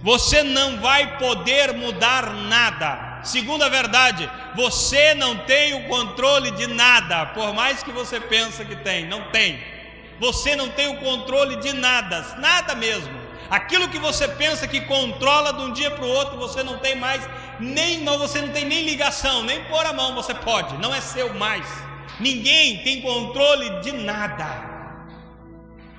Speaker 1: Você não vai poder mudar nada. Segunda verdade: você não tem o controle de nada. Por mais que você pense que tem, não tem. Você não tem o controle de nada. Nada mesmo. Aquilo que você pensa que controla de um dia para o outro, você não tem mais, você não tem nem ligação, nem pôr a mão você pode, não é seu mais. Ninguém tem controle de nada.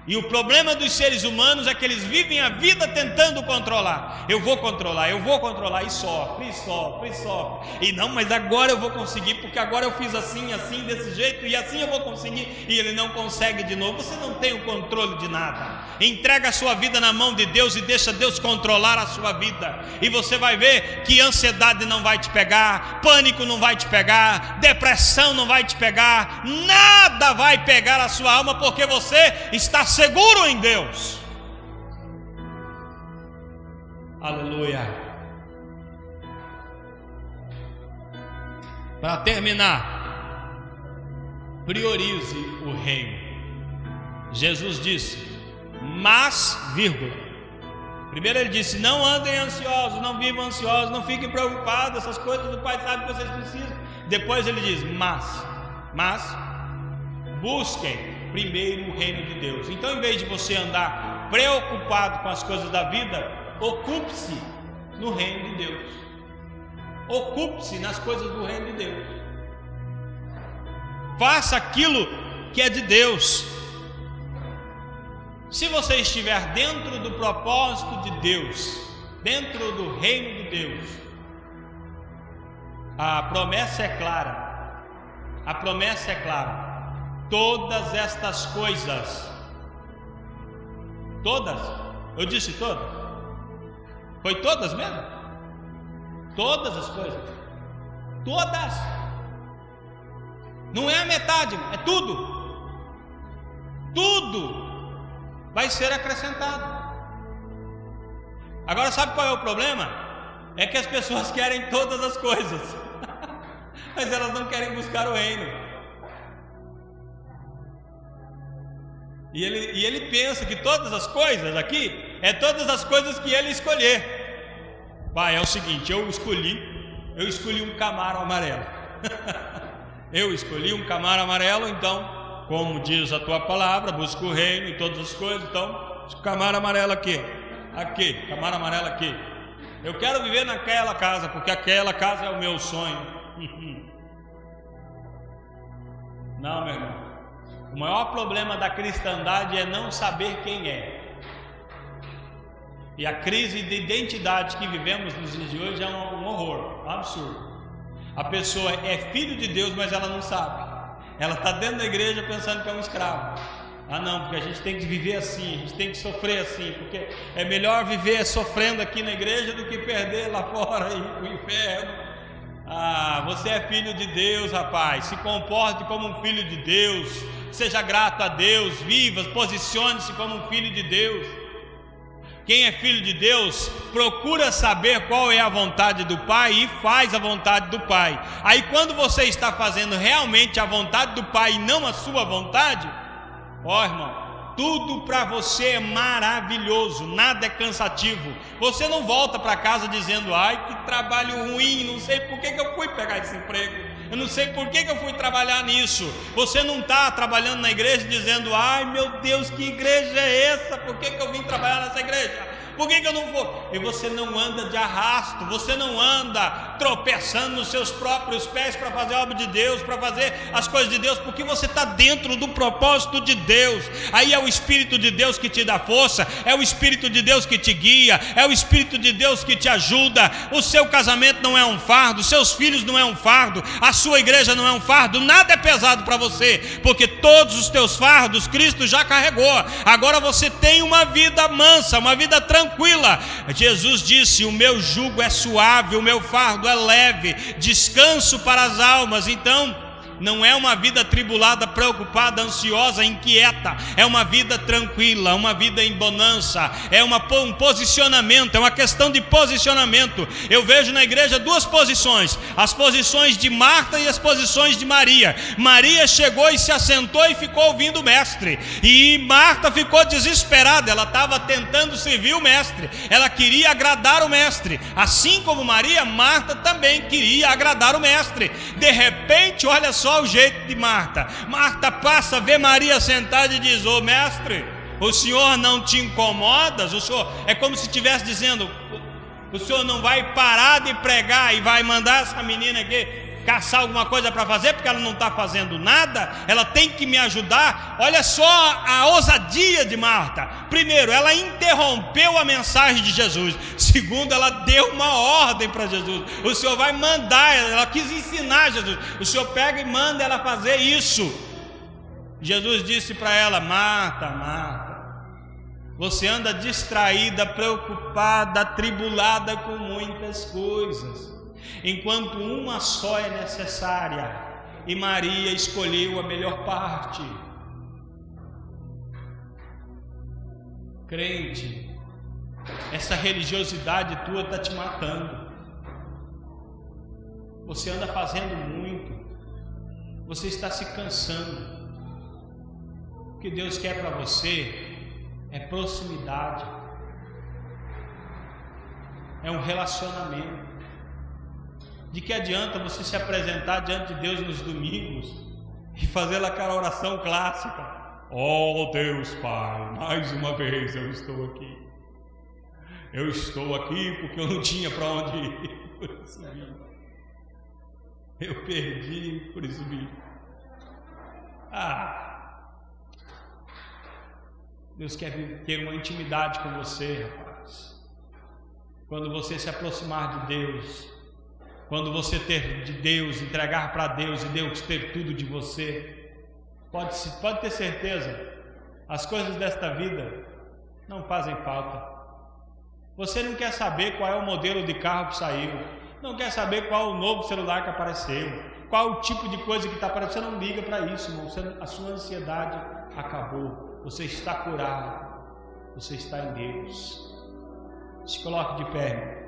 Speaker 1: E o problema dos seres humanos é que eles vivem a vida tentando controlar. Eu vou controlar, e sofre, e sofre, e sofre. E não, mas agora eu vou conseguir, porque agora eu fiz assim, assim, desse jeito, e assim eu vou conseguir. E ele não consegue de novo. Você não tem o controle de nada. Entrega a sua vida na mão de Deus e deixa Deus controlar a sua vida. E você vai ver que ansiedade não vai te pegar, pânico não vai te pegar, depressão não vai te pegar, nada vai pegar a sua alma, porque você está seguro em Deus. Aleluia. Para terminar, priorize o reino. Jesus disse: mas, vírgula. Primeiro ele disse: não andem ansiosos, não vivam ansiosos, não fiquem preocupados, essas coisas o Pai sabe que vocês precisam. Depois ele diz: mas busquem primeiro o reino de Deus. Então, em vez de você andar preocupado com as coisas da vida, ocupe-se no reino de Deus. Ocupe-se nas coisas do reino de Deus. Faça aquilo que é de Deus. Se você estiver dentro do propósito de Deus, dentro do reino de Deus, a promessa é clara. A promessa é clara. Todas estas coisas, todas, eu disse todas, foi todas mesmo? Todas as coisas, todas, não é a metade, é tudo, tudo vai ser acrescentado. Agora sabe qual é o problema? É que as pessoas querem todas as coisas, mas elas não querem buscar o reino. E ele pensa que todas as coisas aqui é todas as coisas que ele escolher. Pai, é o seguinte: eu escolhi um Camaro amarelo. Eu escolhi um Camaro amarelo, então, como diz a tua palavra, busca o reino e todas as coisas. Então, Camaro amarelo aqui, Camaro amarelo aqui. Eu quero viver naquela casa, porque aquela casa é o meu sonho. Não, meu irmão. O maior problema da cristandade é não saber quem é. E a crise de identidade que vivemos nos dias de hoje é um horror, um absurdo. A pessoa é filho de Deus, mas ela não sabe. Ela está dentro da igreja pensando que é um escravo. Ah não, porque a gente tem que viver assim, a gente tem que sofrer assim, porque é melhor viver sofrendo aqui na igreja do que perder lá fora e ir para o inferno. Ah, você é filho de Deus, rapaz, se comporte como um filho de Deus, seja grato a Deus, viva, posicione-se como um filho de Deus. Quem é filho de Deus, procura saber qual é a vontade do Pai e faz a vontade do Pai. Aí quando você está fazendo realmente a vontade do Pai e não a sua vontade, ó irmão, tudo para você é maravilhoso, nada é cansativo. Você não volta para casa dizendo, ai que trabalho ruim, não sei por que eu fui pegar esse emprego, eu não sei por que eu fui trabalhar nisso. Você não está trabalhando na igreja dizendo, ai meu Deus, que igreja é essa? Por que eu vim trabalhar nessa igreja? Por que eu não vou? E você não anda de arrasto, você não anda tropeçando nos seus próprios pés para fazer a obra de Deus, para fazer as coisas de Deus, porque você está dentro do propósito de Deus. Aí é o Espírito de Deus que te dá força, é o Espírito de Deus que te guia, é o Espírito de Deus que te ajuda. O seu casamento não é um fardo, seus filhos não é um fardo, a sua igreja não é um fardo, nada é pesado para você, porque todos os teus fardos Cristo já carregou. Agora você tem uma vida mansa, uma vida tranquila. Jesus disse, o meu jugo é suave, o meu fardo é leve, descanso para as almas. Então não é uma vida atribulada, preocupada, ansiosa, inquieta, é uma vida tranquila, uma vida em bonança, é um posicionamento, é uma questão de posicionamento. Eu vejo na igreja duas posições, as posições de Marta e as posições de Maria. Maria chegou e se assentou e ficou ouvindo o mestre, e Marta ficou desesperada, ela estava tentando servir o mestre, ela queria agradar o mestre, assim como Maria, Marta também queria agradar o mestre. De repente, olha só o jeito de Marta. Marta passa, vê Maria sentada e diz, ô mestre, o senhor não te incomodas? O senhor, é como se estivesse dizendo, o senhor não vai parar de pregar e vai mandar essa menina aqui caçar alguma coisa para fazer, porque ela não está fazendo nada, ela tem que me ajudar. Olha só a ousadia de Marta. Primeiro, ela interrompeu a mensagem de Jesus. Segundo, ela deu uma ordem para Jesus. O Senhor vai mandar, ela quis ensinar Jesus. O Senhor pega e manda ela fazer isso. Jesus disse para ela, Marta, Marta, você anda distraída, preocupada, atribulada com muitas coisas, enquanto uma só é necessária, e Maria escolheu a melhor parte. Crente, essa religiosidade tua está te matando. Você anda fazendo muito, você está se cansando. O que Deus quer para você é proximidade, é um relacionamento. De que adianta você se apresentar diante de Deus nos domingos e fazer aquela oração clássica? Oh Deus Pai, mais uma vez eu estou aqui. Eu estou aqui porque eu não tinha para onde ir, por isso vim. Eu perdi, por isso vim. Deus quer ter uma intimidade com você, rapaz. Quando você se aproximar de Deus, quando você ter de Deus, entregar para Deus e Deus ter tudo de você, pode ter certeza, as coisas desta vida não fazem falta. Você não quer saber qual é o modelo de carro que saiu, não quer saber qual o novo celular que apareceu, qual o tipo de coisa que está aparecendo. Você não liga para isso, irmão. A sua ansiedade acabou, você está curado, você está em Deus. Se coloque de pé, irmão.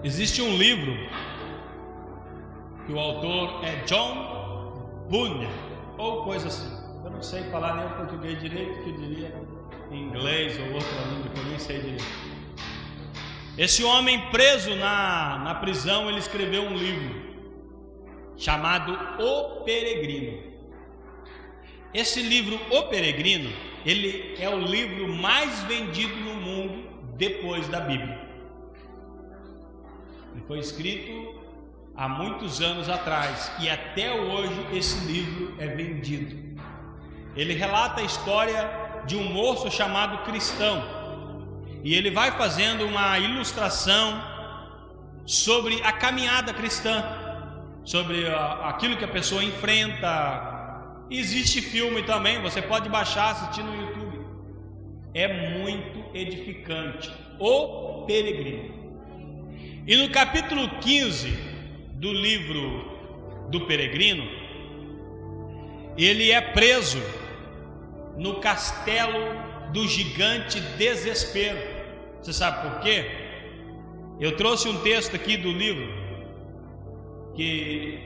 Speaker 1: Existe um livro que o autor é John Bunyan, ou coisa assim. Eu não sei falar nem o português direito, que eu diria em inglês ou outra língua que eu nem sei direito. Esse homem preso na prisão, ele escreveu um livro chamado O Peregrino. Esse livro, O Peregrino, ele é o livro mais vendido no mundo depois da Bíblia. Ele foi escrito há muitos anos atrás e até hoje esse livro é vendido. Ele relata a história de um moço chamado Cristão. E ele vai fazendo uma ilustração sobre a caminhada cristã, sobre aquilo que a pessoa enfrenta. Existe filme também, você pode baixar, assistir no YouTube. É muito edificante. O Peregrino. E no capítulo 15 do livro do Peregrino, ele é preso no castelo do gigante Desespero. Você sabe por quê? Eu trouxe um texto aqui do livro que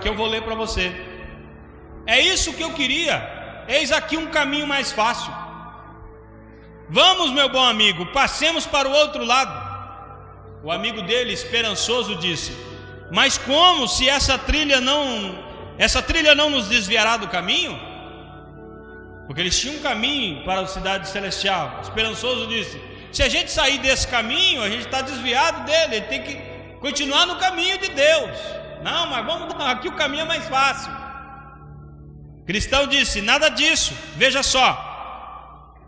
Speaker 1: eu vou ler para você. É isso que eu queria. Eis aqui um caminho mais fácil. Vamos, meu bom amigo, passemos para o outro lado. O amigo dele, esperançoso, disse: mas como, se essa trilha não nos desviará do caminho? Porque eles tinham um caminho para a cidade celestial. O esperançoso disse: se a gente sair desse caminho, a gente está desviado dele, ele tem que continuar no caminho de Deus. Não, mas vamos dar, aqui o caminho é mais fácil. Cristão disse: nada disso, veja só,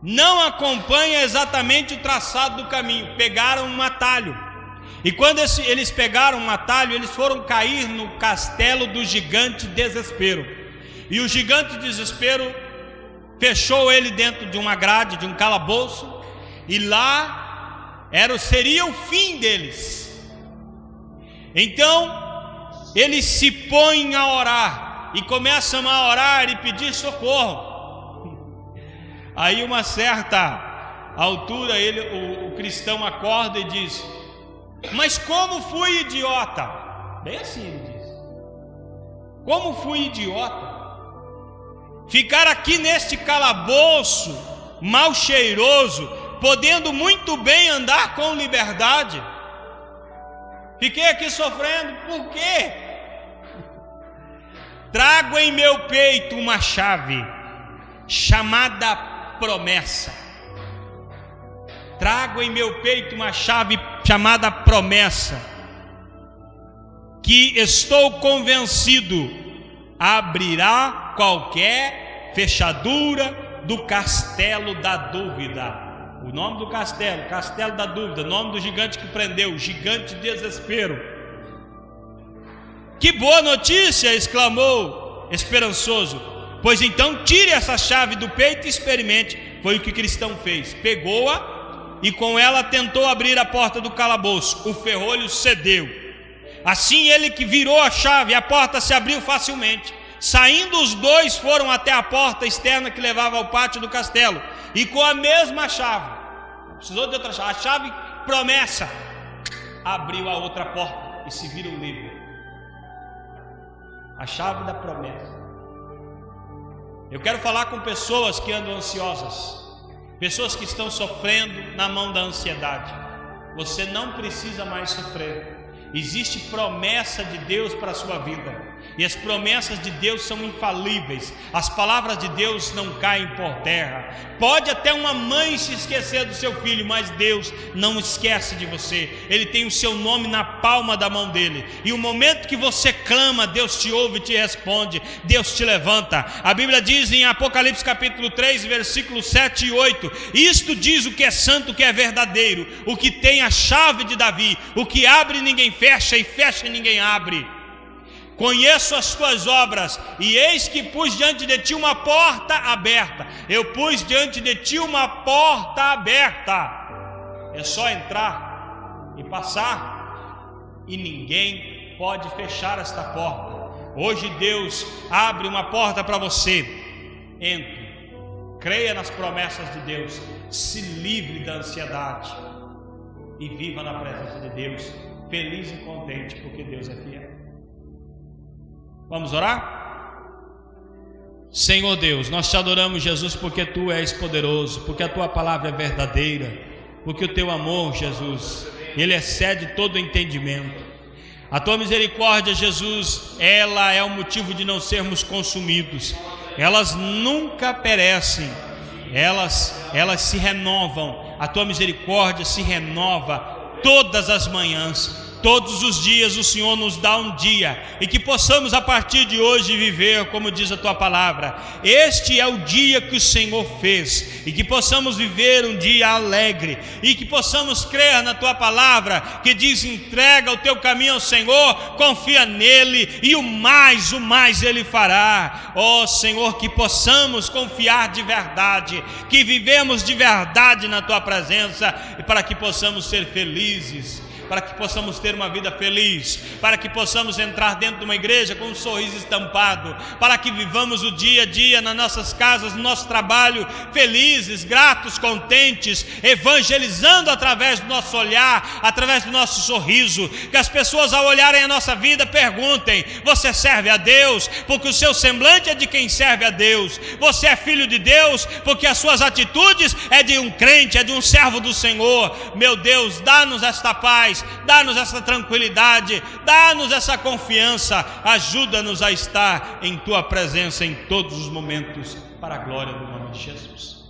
Speaker 1: não acompanha exatamente o traçado do caminho. Pegaram um atalho, e quando eles pegaram um atalho, eles foram cair no castelo do gigante Desespero. E o gigante Desespero fechou ele dentro de uma grade, de um calabouço, e lá seria o fim deles. Então eles se põem a orar e começam a orar e pedir socorro. Aí, uma certa altura, o cristão acorda e diz: mas como fui idiota? Bem assim ele diz: como fui idiota? Ficar aqui neste calabouço mal cheiroso, podendo muito bem andar com liberdade. Fiquei aqui sofrendo, por quê? Trago em meu peito uma chave chamada promessa. Trago em meu peito uma chave chamada promessa, que estou convencido abrirá qualquer fechadura do castelo da dúvida. O nome do castelo, castelo da dúvida, nome do gigante que prendeu, gigante Desespero. Que boa notícia, exclamou esperançoso. Pois então tire essa chave do peito e experimente. Foi o que o cristão fez. Pegou-a e com ela tentou abrir a porta do calabouço. O ferrolho cedeu. Assim ele que virou a chave, a porta se abriu facilmente. Saindo, os dois foram até a porta externa que levava ao pátio do castelo, e com a mesma chave, não precisou de outra chave, a chave promessa, abriu a outra porta e se viram livres. A chave da promessa. Eu quero falar com pessoas que andam ansiosas, pessoas que estão sofrendo na mão da ansiedade. Você não precisa mais sofrer. Existe promessa de Deus para a sua vida, e as promessas de Deus são infalíveis. As palavras de Deus não caem por terra. Pode até uma mãe se esquecer do seu filho, mas Deus não esquece de você. Ele tem o seu nome na palma da mão dele, e o momento que você clama, Deus te ouve e te responde. Deus te levanta. A Bíblia diz em Apocalipse capítulo 3, versículos 7 e 8: isto diz o que é santo, o que é verdadeiro, o que tem a chave de Davi, o que abre ninguém fecha, e fecha ninguém abre. Conheço as tuas obras, e eis que pus diante de ti uma porta aberta. Eu pus diante de ti uma porta aberta. É só entrar e passar, e ninguém pode fechar esta porta. Hoje Deus abre uma porta para você. Entre, creia nas promessas de Deus, se livre da ansiedade e viva na presença de Deus, feliz e contente, porque Deus é fiel. Vamos orar? Senhor Deus, nós te adoramos, Jesus, porque Tu és poderoso, porque a Tua palavra é verdadeira, porque o Teu amor, Jesus, ele excede todo entendimento. A Tua misericórdia, Jesus, ela é o motivo de não sermos consumidos. Elas nunca perecem, elas se renovam. A Tua misericórdia se renova todas as manhãs. Todos os dias o Senhor nos dá um dia, e que possamos a partir de hoje viver, como diz a tua palavra, este é o dia que o Senhor fez, e que possamos viver um dia alegre, e que possamos crer na tua palavra, que diz: entrega o teu caminho ao Senhor, confia nele, e o mais ele fará. Ó Senhor, que possamos confiar de verdade, que vivemos de verdade na tua presença, e para que possamos ser felizes, para que possamos ter uma vida feliz, para que possamos entrar dentro de uma igreja com um sorriso estampado, para que vivamos o dia a dia nas nossas casas, no nosso trabalho, felizes, gratos, contentes, evangelizando através do nosso olhar, através do nosso sorriso, que as pessoas ao olharem a nossa vida perguntem: você serve a Deus? Porque o seu semblante é de quem serve a Deus. Você é filho de Deus? Porque as suas atitudes é de um crente, é de um servo do Senhor. Meu Deus, dá-nos esta paz, dá-nos essa tranquilidade, dá-nos essa confiança, ajuda-nos a estar em tua presença em todos os momentos, para a glória do nome de Jesus.